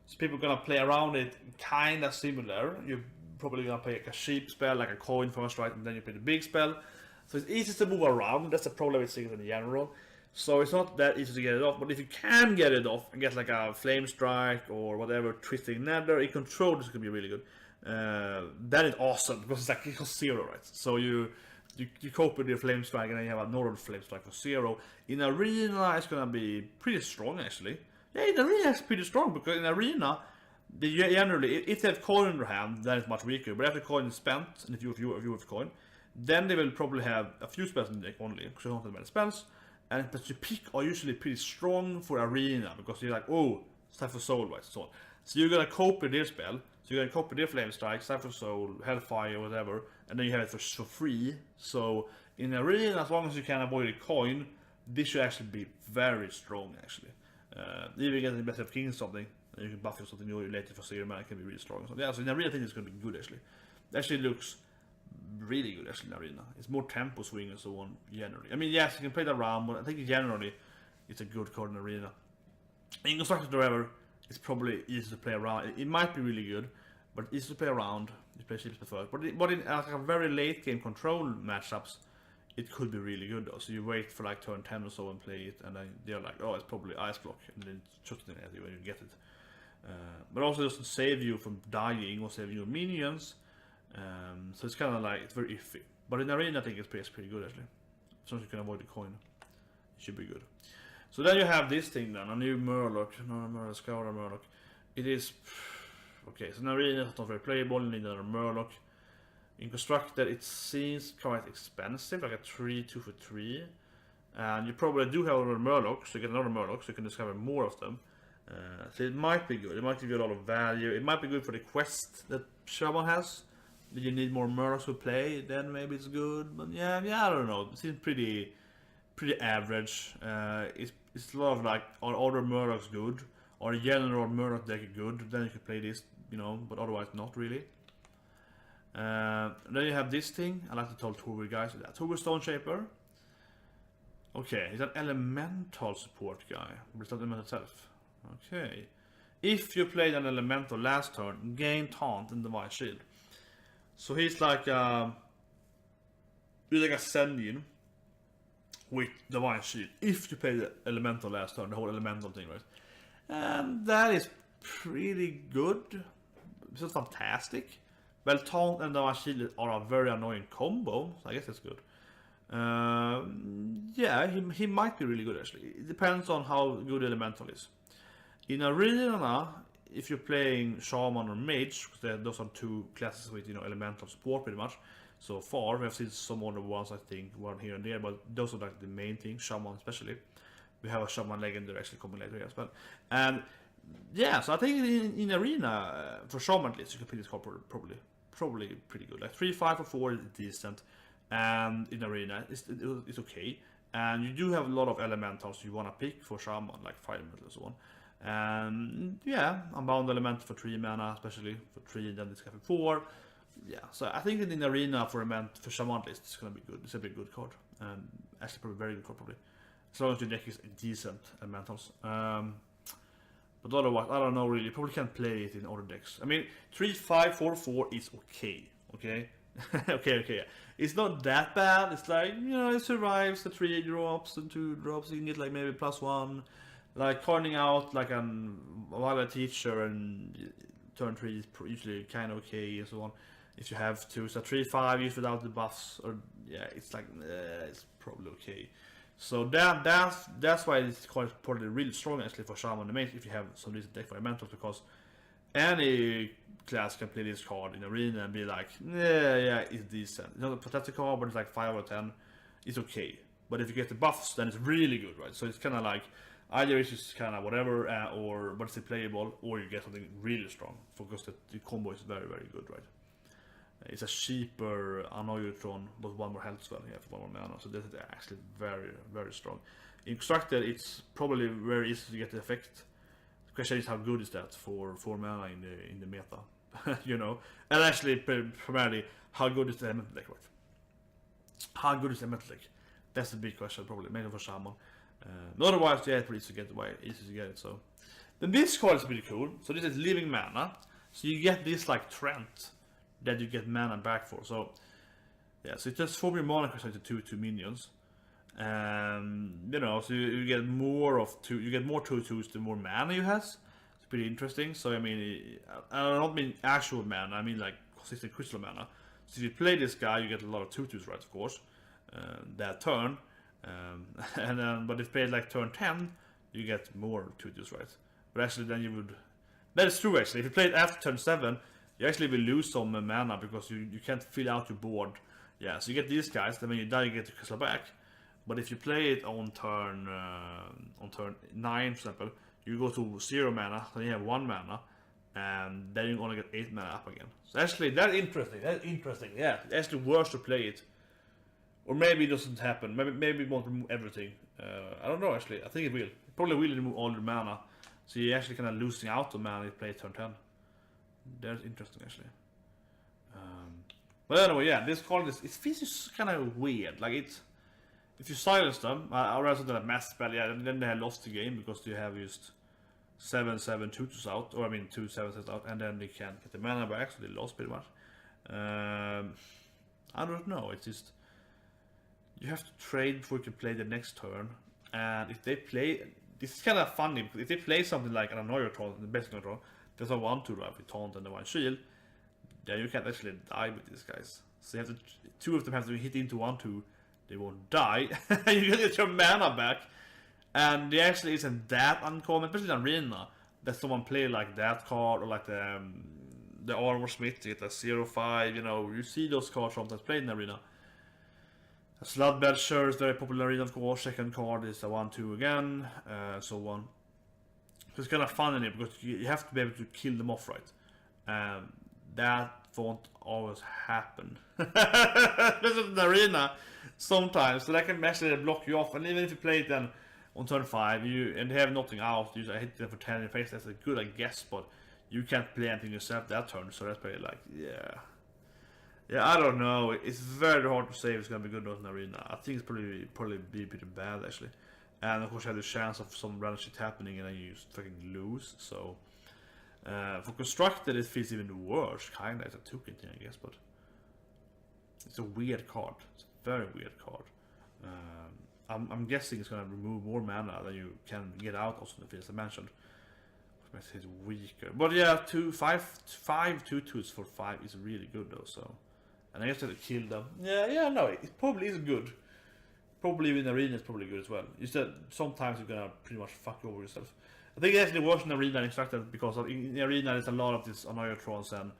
So people are gonna play around it kinda similar. You're probably gonna play like a cheap spell, like a coin first, right? And then you play the big spell. So it's easy to move around. That's the problem with Secret in general. So it's not that easy to get it off, but if you can get it off and get like a Flame Strike or whatever, Twisting Nether, in control this could be really good. That is awesome, because it's like it costs 0, right? So you cope with your Flame Strike and then you have a normal Flame Strike for 0. In arena it's gonna be pretty strong actually. Yeah, in arena it's pretty strong, because in arena they generally, if they have coin in their hand, then it's much weaker. But if the coin is spent, and if you have coin, then they will probably have a few spells in the deck only, because you don't have many spells. But you pick are usually pretty strong for arena, because you're like, oh, Cypher Soul, right? So you're gonna cope with their spell, so you're gonna cope with their Flame Strike, Cypher Soul, Hellfire, whatever, and then you have it for free. So in arena, as long as you can avoid a coin, this should actually be very strong, actually. Even getting better of King or something, and you can buff something new later for 0 mana, can be really strong. So yeah, so in arena, I think it's gonna be good actually. It actually looks really good actually in arena. It's more tempo swing and so on generally. I mean, yes, you can play it around, but I think generally it's a good card in arena. In constructed however, it's probably easy to play around. It might be really good, but easy to play around. You play shields first. But in like a very late game control matchups, it could be really good though. So you wait for like turn 10 or so and play it, and then they're like, oh, it's probably ice block, and then shoots it at you when you get it. But also doesn't save you from dying or saving your minions. So it's kind of like, it's very iffy. But in arena, I think it's pretty good actually. As long as you can avoid the coin, it should be good. So then you have this thing then, a new Murloc, no Murloc, Scout or Murloc. It is, okay, so in arena it's not very playable, you need another Murloc. In constructed it seems quite expensive, like a 2 for 3. And you probably do have another Murloc, so you get another Murloc, so you can discover more of them. So it might be good, it might give you a lot of value, it might be good for the quest that Shaman has. If you need more Murlocs to play, then maybe it's good, but yeah, I don't know, it seems pretty average. It's a lot of like, are other Murlocs good? Or general Murloc deck good? Then you can play this, you know, but otherwise not really. Then you have this thing, I like to tell Tower guys, Tower Stone Shaper. Okay, he's an elemental support guy, but it's not elemental itself. Okay. If you played an elemental last turn, gain taunt and divine shield. So he's like a Ascendian with divine shield. If you play the elemental last turn, the whole elemental thing, right? And that is pretty good. It's not fantastic. Well, taunt and divine shield are a very annoying combo, so I guess it's good. Yeah, he might be really good actually. It depends on how good elemental is. In arena, if you're playing Shaman or Mage, because those are two classes with, you know, elemental support pretty much. So far, we have seen some other ones, I think, one here and there, but those are like the main thing, Shaman especially. We have a Shaman Legendary actually coming later here as well. And yeah, so I think in arena, for Shaman at least, you can play this card probably pretty good. Like 3-5 for 4 is decent, and in arena, it's okay. And you do have a lot of elementals you want to pick for Shaman, like Fire Metal and so on. And yeah, Unbound Element for 3 mana, especially for 3, then this guy for 4. Yeah, so I think in arena for Shaman list, it's gonna be good. It's a big good card, and actually probably very good card probably, as long as your deck is decent elementals. But otherwise, I don't know really. You probably can't play it in other decks. I mean, 3-5-4-4 is okay. Okay, okay. It's not that bad. It's like, you know, it survives the 3 drops and 2 drops. You can get like maybe +1. Like calling out like while a teacher and turn 3 is usually kind of okay and so on. If you have to, so 3-5 use without the buffs, or yeah, it's like it's probably okay. So that's why it's quite probably really strong actually for Shaman the Mage if you have some decent deck for elementals, because any class can play this card in arena and be like, yeah, it's decent. It's not a fantastic card, but it's like 5 out of 10. It's okay. But if you get the buffs, then it's really good, right? So it's kind of like, either it's just kind of whatever, but it's playable, or you get something really strong, because the combo is very, very good, right? It's a cheaper Annoyutron, but 1 more health as well, yeah, for 1 more mana, so this is actually very, very strong. In Constructed, it's probably very easy to get the effect. The question is how good is that for 4 mana in the meta, you know? And actually, primarily, how good is the elemental deck, right? How good is the elemental deck? That's the big question, probably, maybe for Shaman. Otherwise, yeah, it's pretty easy to get it. So then this card is pretty cool. So this is living mana. So you get this like Trent that you get mana back for. So yeah, so it just 4 mana crystals to 2 minions. You know, so you get more of 2. You get more 2/2s the more mana you has. It's pretty interesting. So I mean, I don't mean actual mana. I mean like consistent crystal mana. So if you play this guy, you get a lot of 2/2s, right? Of course, that turn. And then, but if played like turn 10, you get more 2/2s, right? But actually, then you would. That is true actually. If you play it after turn 7, you actually will lose some mana because you can't fill out your board. Yeah, so you get these guys. Then when you die, you get the crystal back. But if you play it on turn 9, for example, you go to 0 mana, then you have 1 mana, and then you only get 8 mana up again. So actually, that's interesting. Yeah, it's actually worse to play it. Or maybe it doesn't happen. Maybe it won't remove everything. I don't know actually. I think it will. It probably will remove all the mana. So you're actually kind of losing out on mana if you play turn 10. That's interesting actually. But anyway, yeah, this card it feels kind of weird. Like it's, if you silence them, I rather than a mass spell, yeah, then they have lost the game because you have used 7/7 tutus out, or I mean 2 7/7 out, and then they can't get the mana back, so they lost pretty much. I don't know. It's just you have to trade before you can play the next turn, and if they play, this is kind of funny because if they play something like an Annoyer Taunt, the best control, there's a 1/2 right with Taunt and the 1 shield, then you can't actually die with these guys. So you have to, 2 of them have to hit into 1/2. They won't die. You get your mana back. And there actually isn't that uncommon, especially in Arena, that someone play like that card or like the Armor Smith, you get a 0/5, you know, you see those cards sometimes played in Arena. Sludbelcher is very popular in Arena, of course. Second card is a 1/2 again, so on. So it's kind of fun in it because you have to be able to kill them off right. That won't always happen. Especially in the Arena sometimes, so that can actually block you off, and even if you play it then on turn 5, and they have nothing out, you hit them for 10 in your face, that's a good, I guess, but you can't play anything yourself that turn, so that's pretty like, yeah, I don't know, it's very hard to say if it's gonna be good or not in Arena. I think it's probably be pretty bad, actually, and of course you have the chance of some random shit happening and then you just fucking lose, so, for Constructed it feels even worse, kinda, it's a token thing, I guess, but it's a weird card, it's a very weird card. I'm guessing it's gonna remove more mana than you can get out also in the field, as I mentioned. Which makes it weaker. But yeah, 5 2/2s for 5 is really good though, so. And I guess that kill them. Yeah, no, it probably is good. Probably in Arena it's probably good as well. It's that sometimes you're gonna pretty much fuck over yourself. I think it's actually worse in Arena than Constructed because in Arena there's a lot of these Annoyer Trolls and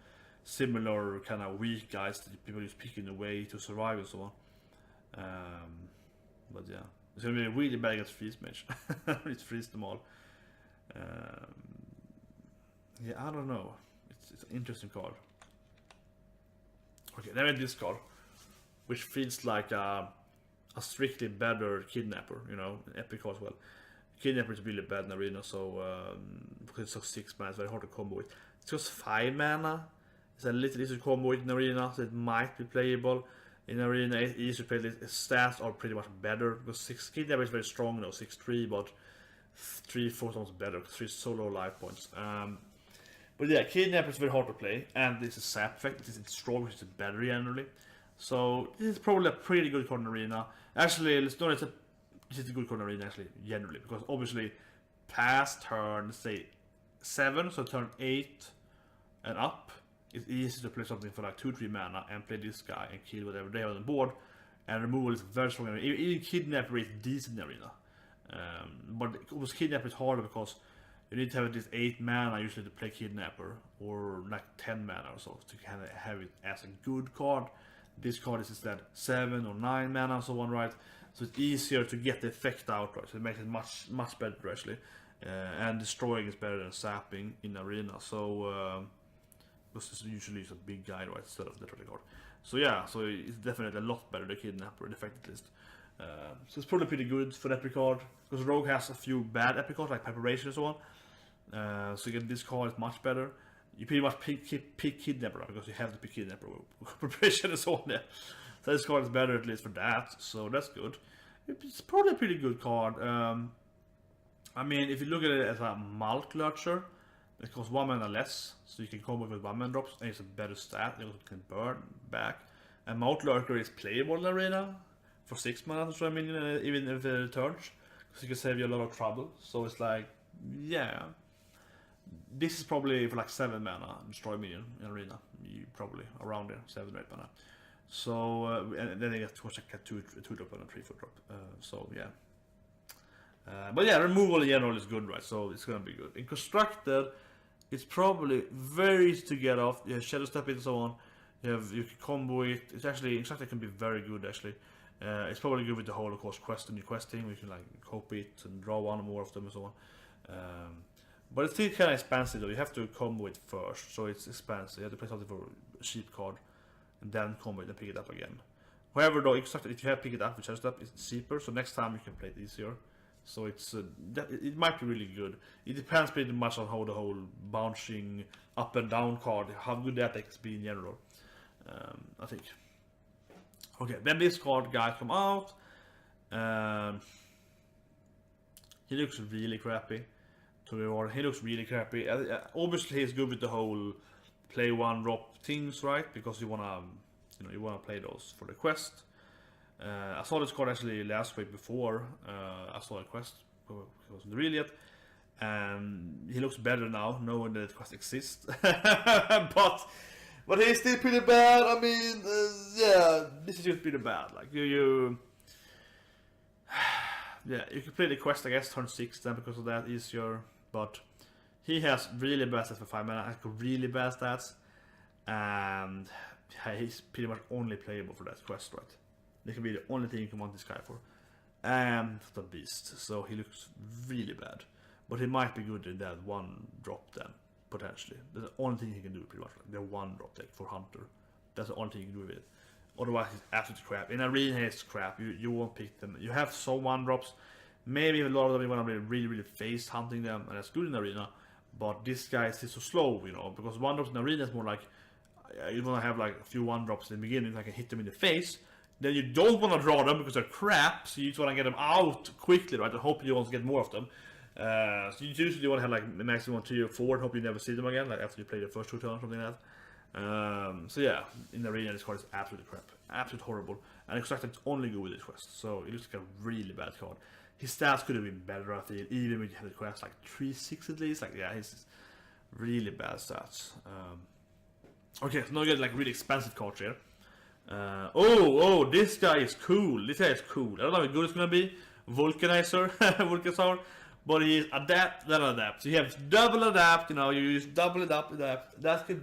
similar kind of weak guys that people just picking away to survive and so on. But yeah, it's gonna be really bad against Freeze Mage. It's freeze them all. Yeah, I don't know. It's an interesting card. Okay, then we have this card, which feels like a strictly better Kidnapper, you know, an epic card as well. Kidnapper is really bad in Arena, so because it's 6 mana, it's very hard to combo with. It costs 5 mana. It's a little easier to combo with in Arena, so it might be playable. In Arena, it's easier to play. The stats are pretty much better because 6 Kidnapper is very strong now, 6/3, but 3/4 almost better because 3 is so low life points. But yeah, Kidnapper is very hard to play, and this is Sap effect. It's strong, which is better generally. So this is probably a pretty good card in Arena. Actually, let's know it's a good card in Arena actually generally because obviously past turn say 7, so turn 8 and up. It's easy to play something for like 2-3 mana and play this guy and kill whatever they have on the board. And removal is very strong. Even Kidnapper is decent in Arena. But almost Kidnapper is harder because you need to have this 8 mana usually to play Kidnapper, or like 10 mana or so to kind of have it as a good card. This card is instead 7 or 9 mana and so on, right? So it's easier to get the effect out, right? So it makes it much better actually. And destroying is better than sapping in Arena. So because it's usually a big guy, right, instead of the trade card. So yeah, so it's definitely a lot better than Kidnapper in the effect at least. So it's probably pretty good for the epic card because Rogue has a few bad epic cards like Preparation and so on. So again, this card is much better. You pretty much pick Kidnapper because you have to pick Kidnapper with Preparation and so on there. So this card is better at least for that, so that's good. It's probably a pretty good card. I mean, if you look at it as a Malt Lurcher, it costs 1 mana less, so you can combo with 1 mana drops, and it's a better stat, and it can burn back. And Malt Lurker is playable in Arena for 6 mana, so I mean, even if it returns, because you can save you a lot of trouble. So it's like, yeah, this is probably for like 7 mana, destroy minion in Arena, you probably around there, 7 or 8 mana. So, and then you get to watch like a 2-drop and a 3-4 drop, so yeah. But yeah, removal in general is good, right? So it's gonna be good. In Constructed, it's probably very easy to get off. You have Shadow Step it and so on. You can combo it. It's actually Constructed can be very good actually. It's probably good with the Holocaust quest and your questing. You can like copy it and draw one or more of them and so on. But it's still kind of expensive though. You have to combo it first, so it's expensive. You have to play something for a cheap card and then combo it and pick it up again. However, though, if you have pick it up with Shadow Step, it's cheaper. So next time you can play it easier. So it's it might be really good. It depends pretty much on how the whole bouncing up and down card, how good that can be in general. I think. Okay, then this card guys come out. He looks really crappy. He looks really crappy. Obviously, he's good with the whole play one drop things, right? Because you wanna, you wanna play those for the quest. I saw this card actually last week before I saw the quest. It wasn't real yet, and he looks better now, knowing that the quest exists. but he's still pretty bad. I mean, yeah, this is just pretty bad. Like you can play the quest, I guess, turn 6 then because of that easier. But he has really bad stats for 5 mana. Like really bad stats, and he's pretty much only playable for that quest, right? That can be the only thing you can want this guy for. And the beast, so he looks really bad. But he might be good in that one drop then, potentially. That's the only thing he can do pretty much. Like the one drop deck for Hunter. That's the only thing you can do with it. Otherwise it's absolute crap. In Arena it's crap, you won't pick them. You have some one drops. Maybe a lot of them you want to be really face hunting them, and that's good in Arena. But this guy is so slow, because one drops in Arena is more like you want to have like a few one drops in the beginning, like I hit them in the face. Then you don't want to draw them because they're crap, so you just want to get them out quickly, right? And hope you want to get more of them. So you usually want to have like maximum 3 or 4 and hope you never see them again, like after you play the first 2 turns or something like that. So yeah, in the Arena this card is absolutely crap. Absolutely horrible. And it's actually only good with this quest, so it looks like a really bad card. His stats could have been better, I feel, even when you have the quest like 3-6 at least. Like, yeah, he's really bad stats. Okay, so now we get like really expensive cards here. This guy is cool. This guy is cool. I don't know how good it's gonna be. Vulcanizer, but he is adapt, then adapt. So you have double adapt. You use double adapt. That could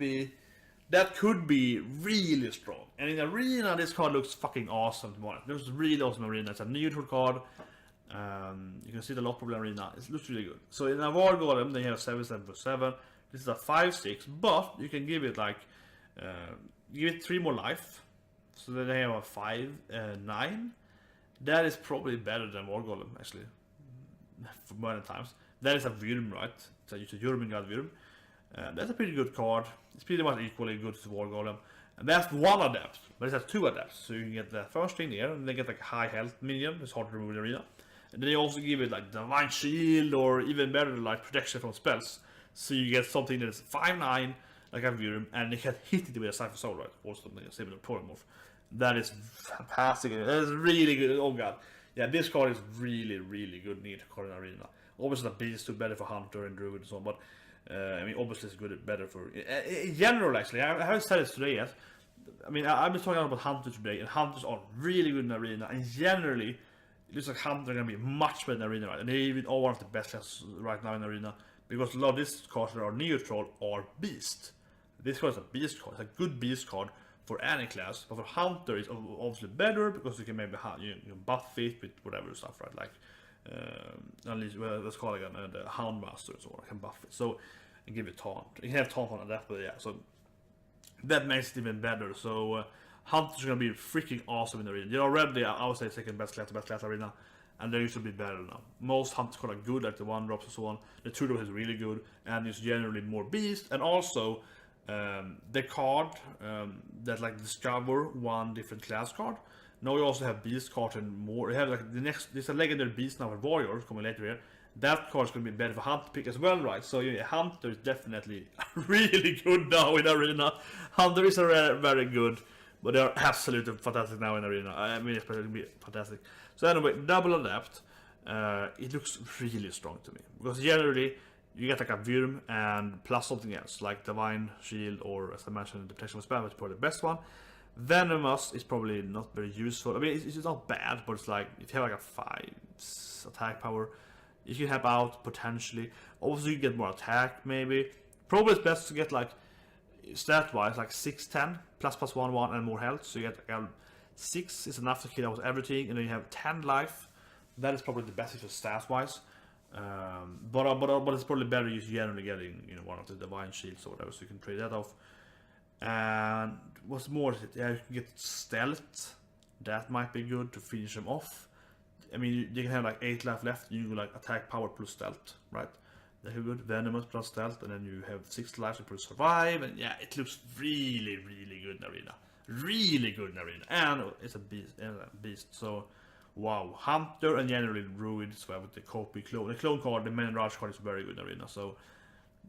be really strong. And in Arena, this card looks fucking awesome. To be honest, it looks really awesome in Arena. It's a neutral card. You can see the lot problem Arena. It looks really good. So in a War Golem, they have 7/7 for 7. This is a 5/6, but you can give it like give it 3 more life. So then they have a 5/9. That is probably better than War Golem, actually. For many times. That is a Wyrm, right? So it's a Jurmingard Wyrm. That's a pretty good card. It's pretty much equally good to War Golem. And that's 1 adapt, but it has 2 adapts. So you can get the first thing here, and then get like a high health minion. It's hard to remove in Arena. And then you also give it like Divine Shield, or even better, like protection from spells. So you get something that is 5/9, like a Wyrm, and you can hit it with a Cypher Soul, right? Or something similar to Polymorph. That is fantastic. That is really good. Oh god. Yeah, this card is really, really good neat card in Arena. Obviously the beast is better for Hunter and Druid and so on, but I mean obviously it's good, better for in general actually. I haven't said this today yet. I mean I've been talking about Hunters today, and Hunters are really good in Arena, and generally it looks like Hunters are gonna be much better in Arena, right? And they even are one of the best classes right now in Arena, because a lot of these cards that are neutral are beast. This card is a beast card. It's a good beast card for any class, but for Hunter it's obviously better because you can maybe you can buff it with whatever stuff, right? Like unleash, let's call it again, the Houndmaster, so I can buff it. So and give it taunt. You can have taunt on that, but yeah, so that makes it even better. So Hunter's gonna be freaking awesome in the Arena. They're already, I would say, second best class Arena, and they used to be better now. Most Hunters are good, like the 1 drops and so on. The 2 drops is really good, and it's generally more beast, and also the card that like discover 1 different class card. Now we also have beast cards and more. We have like there's a legendary beast now with warriors coming later here. That card is going to be better for Hunter pick as well, right? So yeah, Hunter is definitely really good now in Arena. Hunter is very good, but they are absolutely fantastic now in Arena. I mean, it's going to be fantastic. So anyway, double adapt. It looks really strong to me, because generally you get like a Wyrm and plus something else, like Divine Shield, or as I mentioned, the Protection of Spell, which is probably the best one. Venomous is probably not very useful. I mean, it's not bad, but it's like, if you have like a 5 attack power, you can help out potentially. Also, you get more attack, maybe. Probably it's best to get like, stat-wise, like 6/10, ++1/1, and more health. So you get like 6 is enough to kill almost everything, and then you have 10 life. That is probably the best if you're stat-wise. But it's probably better if you're generally getting one of the Divine Shields or whatever, so you can trade that off. And what's more, yeah, you can get stealth. That might be good to finish them off. I mean, you can have like 8 life left. You go like attack power plus stealth, right? That's good. Venomous plus stealth, and then you have 6 lives to survive. And yeah, it looks really good in Arena. Really good in Arena, and it's a beast. So wow. Hunter and generally Druid, so with the copy clone. The clone card, the main rush card is very good in Arena, so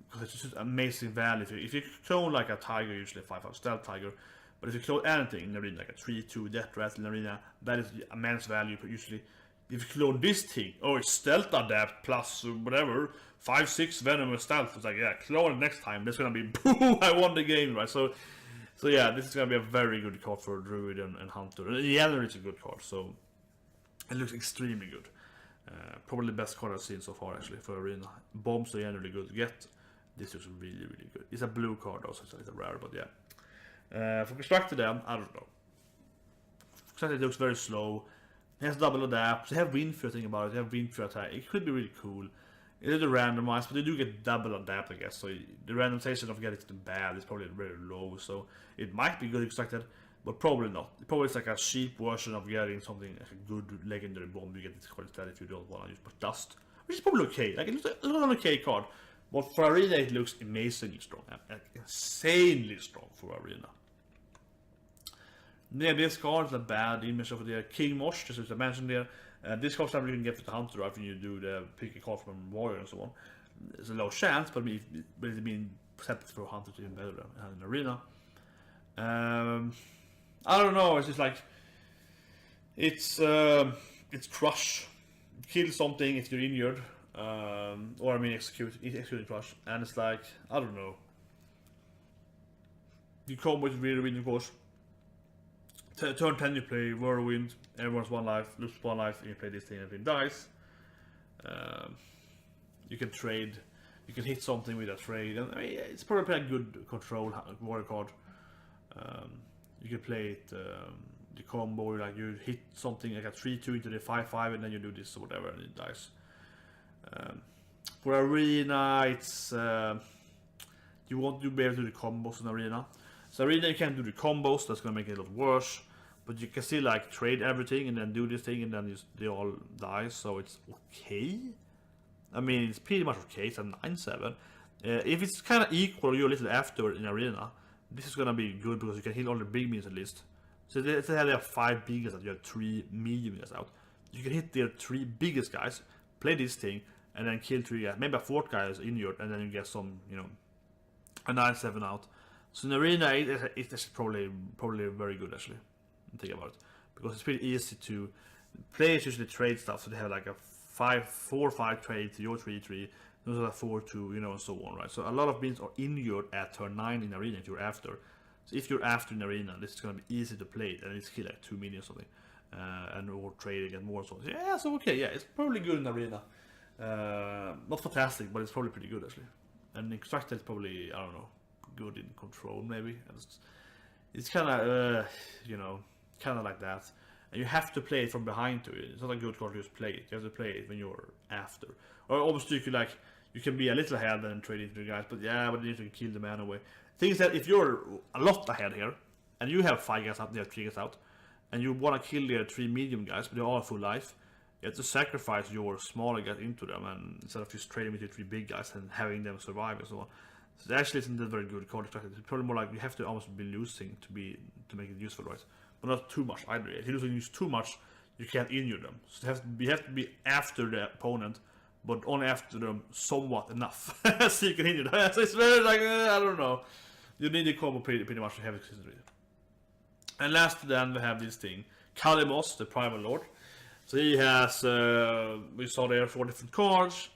because it's just amazing value. If you clone like a tiger, usually 5/5 stealth tiger, but if you clone anything in Arena, like a 3/2 death rattle in Arena, that is immense value. But usually, if you clone this thing, oh, it's stealth adapt plus whatever 5/6 venomous stealth. It's like, yeah, clone it next time. That's gonna be boom. I won the game, right? So yeah, this is gonna be a very good card for Druid and Hunter. And generally, it's a good card. So it looks extremely good. Probably the best card I've seen so far, actually, for Arena. Bombs are generally good to get. This looks really, really good. It's a blue card, also, so it's a rare, but yeah. For Constructed them, I don't know. Constructed looks very slow. It has double adapt. They have Windfear, think about it. They have Windfear attack. It could be really cool. It is a randomized, but they do get double adapt, I guess. So the randomization of getting it bad is probably very low. So it might be good Constructed, but probably not. It probably is like a cheap version of getting something like a good legendary bomb. You get this card instead if you don't want to use dust, which is probably okay. Like, it looks like an okay card. But for Arena, it looks amazingly strong, like insanely strong for Arena. Yeah, this card is a bad image of the King Mosh, just as I mentioned there. This card you can get with the Hunter after you do the pick a card from Warrior and so on. It's a low chance, but it's been accepted for Hunter to even better than in Arena. I don't know. It's just like it's crush, kill something if you're injured. Or I mean executing crush, and it's like, I don't know. You combo with Whirlwind, of course. Turn 10 you play Whirlwind, everyone's 1 life, loses 1 life, and you play this thing and everything dies. You can trade, you can hit something with a trade, and I mean, it's probably a good control warrior card. You can play it, the combo, like you hit something like a 3/2 into the 5/5, and then you do this or whatever, and it dies. For Arena, it's you want to be able to do the combos in Arena. So Arena, you can't do the combos, that's gonna make it a lot worse. But you can still like trade everything and then do this thing, and then they all die. So it's okay. I mean, it's pretty much okay. It's a 9/7. If it's kind of equal, you're a little after in Arena. This is gonna be good because you can hit all the big minions at least. So let's say they have 5 big guys out, you have 3 medium guys out. You can hit their 3 biggest guys, play this thing, and then kill 3 guys. Maybe a 4th guy is injured, and then you get some, you know, a 9/7 out. So in Arena, it's probably very good actually. Think about it, because it's pretty easy to players usually trade stuff. So they have like a 4/5 trade to your 3/3. Those are 4/2, you know, and so on, right? So a lot of minions are injured at turn 9 in Arena if you're after. So if you're after in Arena, this is gonna be easy to play it, and it's kill like 2 minions or something, and or trading and more. So yeah, so okay, yeah, it's probably good in Arena. Not fantastic, but it's probably pretty good actually. And Extracted is probably, I don't know, good in control maybe. It's kind of you know, kind of like that. And you have to play it from behind to it. It's not a good card to just play it. You have to play it when you're after. Or obviously you could like, you can be a little ahead and trade into the guys, but yeah, but you can kill the man away. Thing is that if you're a lot ahead here, and you have 5 guys out, they have 3 guys out, and you want to kill their 3 medium guys, but they're all full life, you have to sacrifice your smaller guys into them, and instead of just trading with your 3 big guys and having them survive and so on. So it actually isn't a very good card. It's probably more like you have to almost be losing to make it useful, right? But not too much either. If you use too much, you can't injure them. So you have to be after the opponent, but only after them somewhat enough, so you can injure them. So it's very like, I don't know. You need a combo pretty much to have it. And last then we have this thing, Kalimos, the Primal Lord. So he has, we saw there 4 different cards,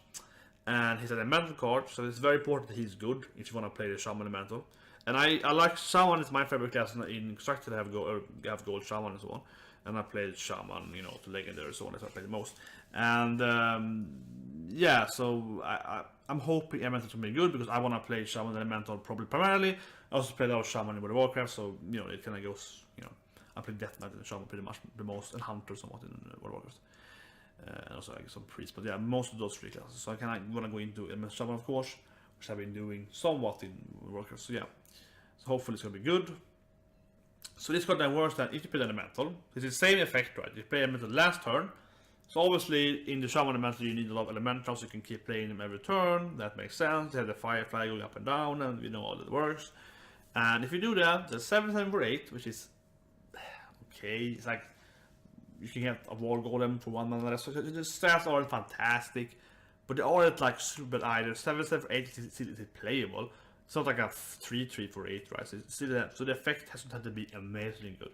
and he's an elemental card, so it's very important that he's good if you want to play the Shaman elemental. And I like Shaman, it's my favorite class in Constructed to have gold Shaman and so on. And I played Shaman, you know, to legendary and so on, that's what I played the most. And yeah, so I'm hoping elemental to be good because I want to play Shaman elemental probably primarily. I also played a lot of Shaman in World of Warcraft, so you know, it kind of goes, you know, I play Death Knight and Shaman pretty much the most, and Hunter somewhat in World of Warcraft. And also like some priests, but yeah, most of those 3 classes. So I kind of want to go into Shaman, of course, which I've been doing somewhat in Warcraft. So yeah, so hopefully it's gonna be good. So this got then worse than if you play Elemental. It's the same effect, right? You play Elemental last turn. So obviously in the Shaman Elemental you need a lot of Elementals, so you can keep playing them every turn. That makes sense. You have the Firefly going up and down, and we know how that works. And if you do that, there's 7/7 for 8, which is okay. It's like, you can get a wall golem for 1 mana. So the stats aren't fantastic, but they aren't like super bad either. 7/7 for 8 is playable. It's not like a 3/3 for 8, right? So the effect doesn't have to be amazingly good,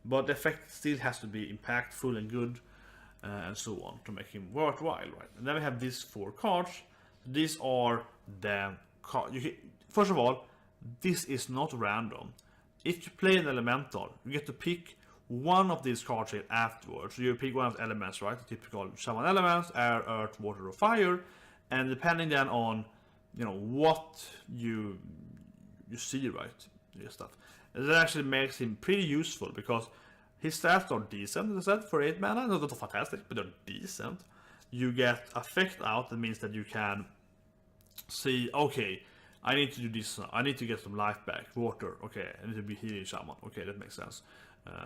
but the effect still has to be impactful and good, and so on, to make him worthwhile, right? And then we have these 4 cards. These are the cards. First of all, this is not random. If you play an elemental, you get to pick one of these cards here afterwards. So you pick one of the elements, right? The typical shaman elements: air, earth, water, or fire. And depending then on, you know, what you see, right? This stuff. And that actually makes him pretty useful, because his stats are decent, as I said, for 8 mana. Not fantastic, but they're decent. You get effect out, that means that you can see, okay, I need to do this, I need to get some life back. Water, okay, I need to be healing shaman. Okay, that makes sense.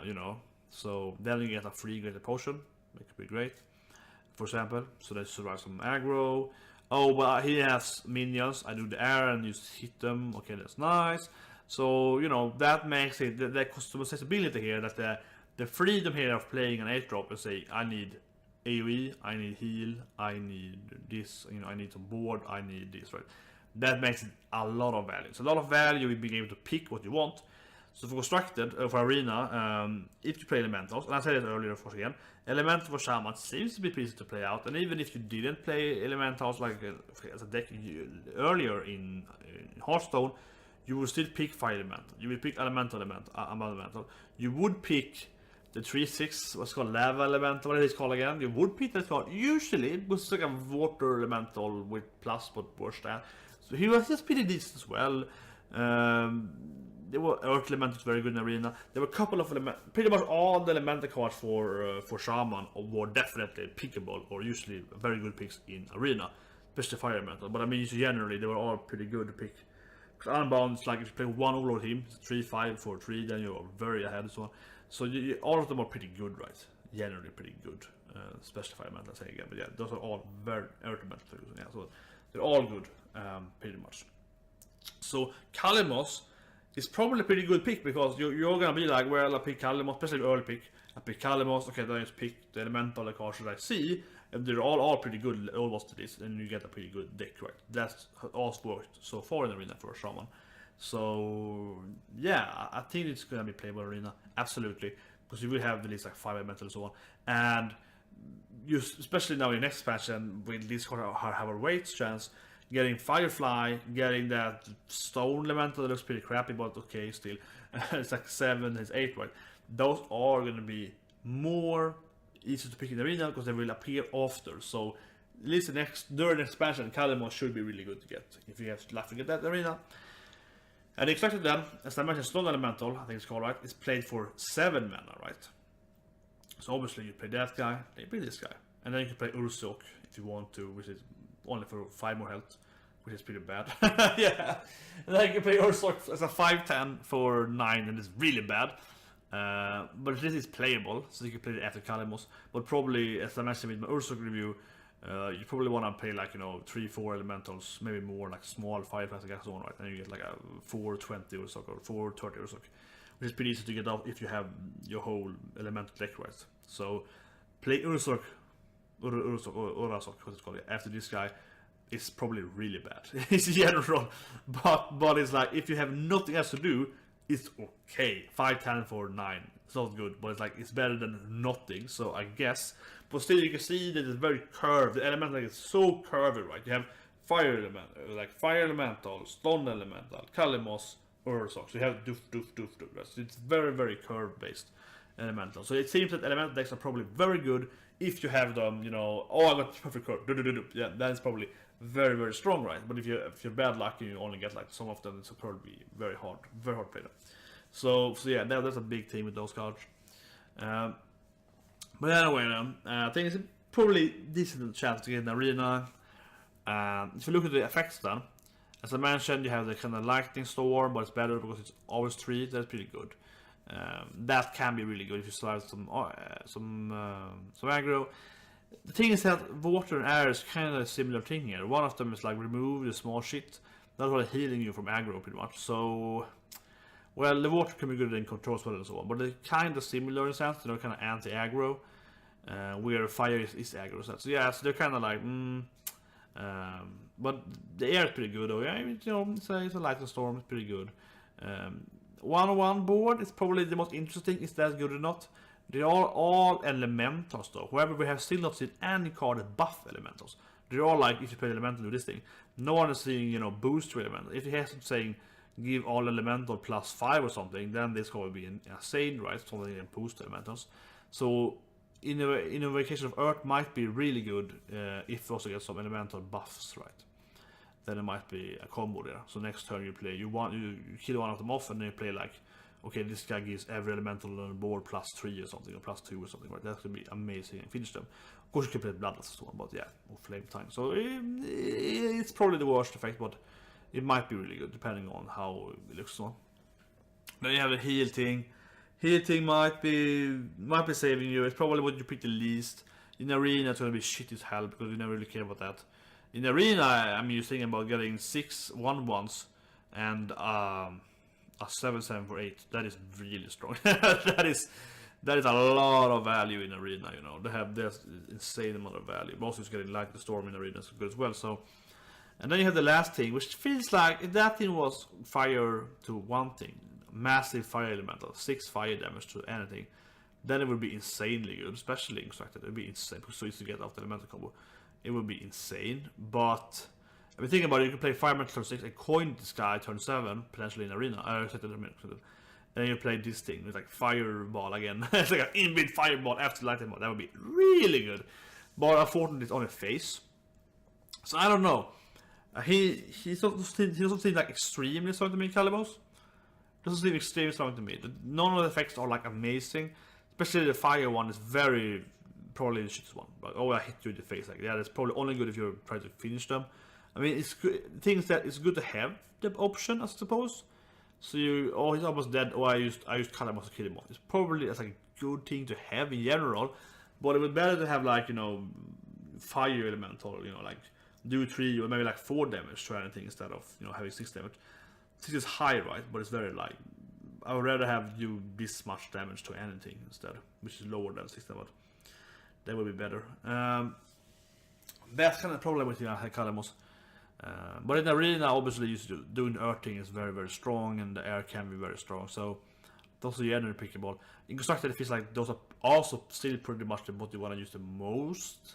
You know, so then you get a free greater potion, that could be great, for example. So they survive some aggro. Oh, but he has minions. I do the air and just hit them. Okay, that's nice. So, you know, that makes it the customizability here, that the freedom here of playing an 8-drop and say, I need AoE, I need heal, I need this, you know, I need some board, I need this, right? That makes it a lot of value. It's a lot of value in being able to pick what you want. So for constructed, for arena, if you play elementals, and I said it earlier, of course, again, elemental for shaman seems to be pretty easy to play out. And even if you didn't play elementals like as a deck earlier in Hearthstone, you would still pick fire elemental. You would pick elemental. You would pick the 3/6, what's called lava elemental, what is it called again? You would pick that card usually, it was like a water elemental with plus but worse than. So he was just pretty decent as well. There were earth elementals very good in arena. There were a couple of pretty much all the elemental cards for shaman were definitely pickable, or usually very good picks in arena, especially fire elemental. But I mean, generally they were all pretty good to pick. Unbound, like if you play one overlord team, 3/5 for 3, then you're very ahead and so on. So all of them are pretty good, right? Generally pretty good, especially fire elemental, I say again. But yeah, those are all very earth elemental. Yeah, so they're all good, pretty much. So Kalimos is probably a pretty good pick, because you're gonna be like, well, I pick Kalimos, especially early pick. I pick Kalimos, okay, then I just pick the elemental cards that I see, and they're all pretty good almost to this, and you get a pretty good deck, right? That's also worked so far in the arena for a shaman. So yeah, I think it's gonna be playable arena, absolutely, because you will have at least like 5 elemental and so on, and you, especially now in next expansion, with this card have a weight chance. Getting Firefly, getting that Stone elemental that looks pretty crappy, but okay still. It's like 7, it's 8, right? Those are going to be more easy to pick in the arena, because they will appear after. So at least during the expansion, Kalimos should be really good to get, if you have luck to get that in the arena. And the extracted then, as I mentioned, Stone elemental, I think it's called, right? It's played for 7 mana, right? So obviously you play that guy, then you play this guy. And then you can play Ursok if you want to, which is only for 5 more health, which is pretty bad. Yeah, and then you can play Ursok as a 5/10 for 9, and it's really bad. But this is playable, so you can play it after Kalimos. But probably, as I mentioned with my Ursok review, you probably want to play like, you know, 3-4 elementals, maybe more, like small Fireflies and so on, right? And you get like a 4/20 Ursok or 4/30 Ursok, which is pretty easy to get out if you have your whole elemental deck, right? So play Ursok, Urasok, what it's called, after this guy is probably really bad. It's general, but it's like, if you have nothing else to do, it's okay. 5/10 for 9, it's not good, but it's like, it's better than nothing. So I guess, but still you can see that it's very curved. The element like is so curvy, right? You have fire element, like fire elemental, stone elemental, Kalimos, Urasok. So you have doof. Right? So it's very curve based elemental. So it seems that elemental decks are probably very good if you have them, you know, oh, I got perfect curve, yeah, that's probably very strong, right? But if you're bad luck and you only get like some of them, it's probably very hard to play them. So yeah, that's a big thing with those cards. But anyway, I think it's a probably decent chance to get an arena. If you look at the effects then, as I mentioned, you have the kind of lightning storm, but it's better because it's always 3. That's pretty good. That can be really good if you survive some aggro. The thing is that water and air is kind of a similar thing here. One of them is like remove the small shit. That's what healing you from aggro pretty much. So Well, the water can be good in control spell and so on, but they're kind of similar in a sense. They're kind of anti-aggro, where fire is aggro. So yeah, so they're kind of like, but the air is pretty good though. Yeah, you know, it's a lightning storm. It's pretty good. 1-on-1 board is probably the most interesting. Is that good or not? They are all elementals though. However, we have still not seen any card that buff elementals. They're all like, if you play elemental, do this thing. No one is seeing, you know, boost to elemental. If you have some saying give all elemental +5 or something, then this card will be insane, right? Something that can boost elementals. So Invocation of Earth might be really good if you also get some elemental buffs, right? Then it might be a combo there. So next turn you play, you kill one of them off, and then you play like, okay, this guy gives every elemental on the board +3 or something, or +2 or something, right? That could be amazing and finish them. Of course you can play Bloodlust and so on, but yeah, or Flame Time. So it's probably the worst effect, but it might be really good depending on how it looks. So then you have the heal thing. Heal thing might be saving you. It's probably what you pick the least. In Arena it's gonna be shit as hell because you never really care about that. In Arena I'm just thinking about getting 6 1/1s and a 7/7 for 8. That is really strong. that is a lot of value in Arena, you know. They have this insane amount of value. Also it's getting Light the Storm in Arena is good as well. So, and then you have the last thing, which feels like if that thing was fire to one thing, massive fire elemental, 6 fire damage to anything, then it would be insanely good, especially Constructed. It would be insane because so easy to get off the elemental combo. It would be insane, but I mean, thinking about it, you can play Fireman turn 6 and coin this guy turn 7, potentially in Arena. Then you play this thing with like Fireball again. It's like an inbuilt Fireball after Lightning Ball. That would be really good. But unfortunately, it's on his face. So I don't know. He doesn't seem like extremely strong to me, Calimos. Doesn't seem extremely strong to me. None of the effects are like amazing. Especially the fire one is very probably the shittest one. Like, oh, I hit you in the face. Like, yeah, that's probably only good if you're trying to finish them. I mean, it's good. Things that it's good to have the option, I suppose. So you, oh, he's almost dead. Oh, I used Calimos to kill him off. It's probably that's like a good thing to have in general. But it would be better to have like, you know, fire elemental, you know, like do 3 or maybe like 4 damage to anything instead of, you know, having 6 damage. 6 is high, right? But it's very like, I would rather have you this much damage to anything instead, which is lower than 6 damage. That would be better. That's kind of problem with Calimos. But in the Arena, obviously, doing the Earth thing is very, very strong, and the air can be very strong. So those are generally pickable. In Constructed, it feels like those are also still pretty much what you want to use the most.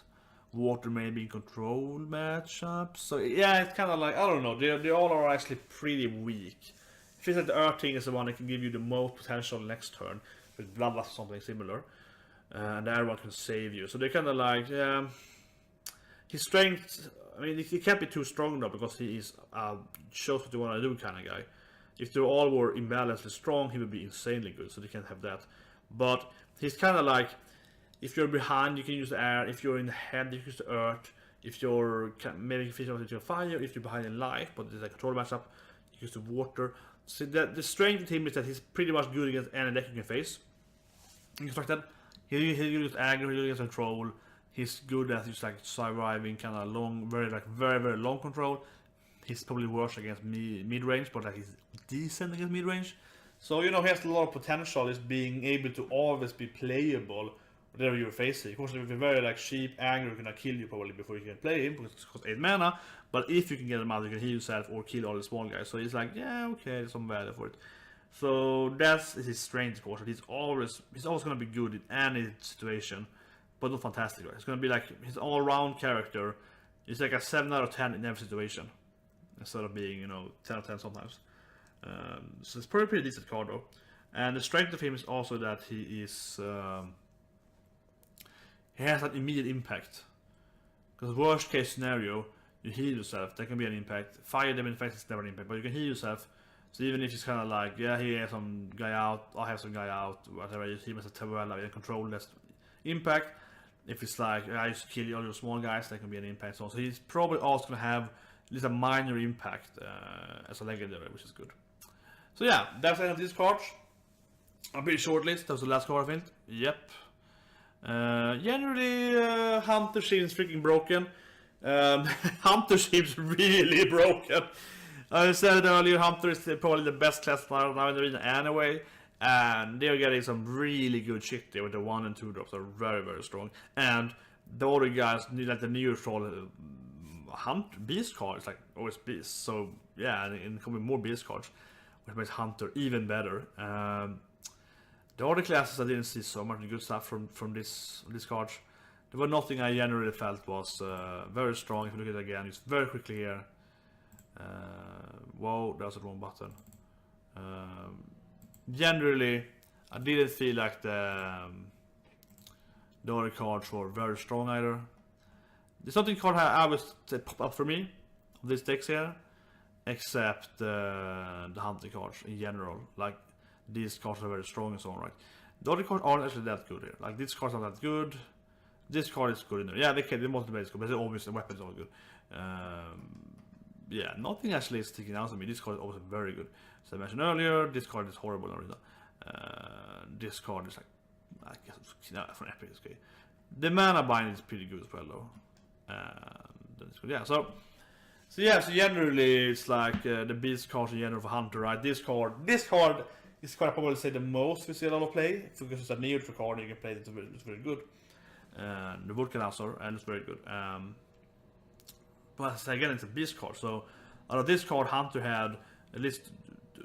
Water maybe in control matchups. So yeah, it's kind of like, I don't know. They all are actually pretty weak. It feels like the Earth thing is the one that can give you the most potential next turn with Bloodlust or something similar. And the air one can save you. So they're kind of like, yeah. His strength, I mean, he can't be too strong though because he is shows what you want to do kind of guy. If they all were imbalancedly strong, he would be insanely good. So they can't have that. But he's kind of like, if you're behind, you can use the air. If you're in the head, you can use the earth. If you're maybe fishing with your fire. If you're behind in life, but there's a control matchup, you use the water. So that the strength of him is that he's pretty much good against any deck you can face. In Constructed, he'll use aggro, he'll use control. He's good at just like surviving kind of long, very long control. He's probably worse against mid range, but like he's decent against mid range. So you know he has a lot of potential. Is being able to always be playable whatever you're facing. Of course, if you're very like cheap, aggro, gonna kill you probably before you can play him because it costs 8 mana. But if you can get him out, you can heal yourself or kill all the small guys. So he's like, yeah, okay, there's some value for it. So that's his strength, of course. He's always gonna be good in any situation. But not fantastic, right? It's gonna be like his all-round character. It's like a 7 out of 10 in every situation, instead of being, you know, 10 out of 10 sometimes. So it's probably a pretty decent card though. And the strength of him is also that he is he has an immediate impact. Because worst case scenario, you heal yourself, that can be an impact. Fire damage effect is never an impact, but you can heal yourself. So even if it's kind of like, yeah, he has some guy out, I have some guy out, whatever, he has a Tavella, you control less impact. If it's like, I used to kill all your small guys, that can be an impact. So he's probably also going to have at least a minor impact as a legendary, which is good. So yeah, that's the end of this card. A pretty short list. That was the last card I think. Yep. Generally, Hunter seems freaking broken. Hunter seems really broken. I said it earlier, Hunter is probably the best class now in the arena anyway. And they're getting some really good shit there with the 1 and 2 drops. Are very, very strong. And the other guys need like the new troll Hunt Beast card. It's like always Beast. So yeah, and coming more Beast cards, which makes Hunter even better. The other classes I didn't see so much good stuff from this cards. There was nothing I generally felt was very strong. If you look at it again, it's very quickly here. Whoa, that was the wrong button. Generally, I didn't feel like the other cards were very strong either. There's nothing card I would say pop up for me of these decks here, except the hunting cards in general. Like these cards are very strong and so on, right? The other cards aren't actually that good here. Like these cards are not that good. This card is good in there. Yeah, the multiplayer is good, but obviously the weapons are good. Yeah, nothing actually is sticking out to me. This card is also very good. As I mentioned earlier, this card is horrible in Arena. This card is like, I guess it's from Epic. It's okay. The mana bind is pretty good as well, though. Yeah, so generally it's like the beast cards in general for Hunter, right? This card is quite probably say the most we see a lot of play because it's a neutral card. You can play it. It's very good. The Vulcanizer, and it's very good. But again, it's a beast card. So out of this card, Hunter had at least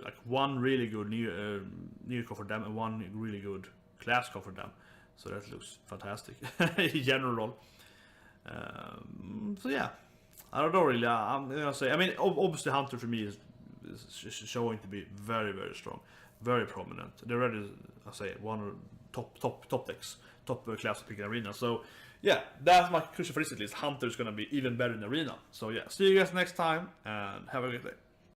like one really good new card for them and one really good class card for them. So that looks fantastic in general. So yeah, I don't know really. I'm gonna say. I mean, obviously Hunter for me is showing to be very, very strong, very prominent. They're already, I say, one of the top decks, top class pick in arena. So yeah, that's my conclusion for this at least. Hunter is gonna be even better in arena. So yeah, see you guys next time and have a good day.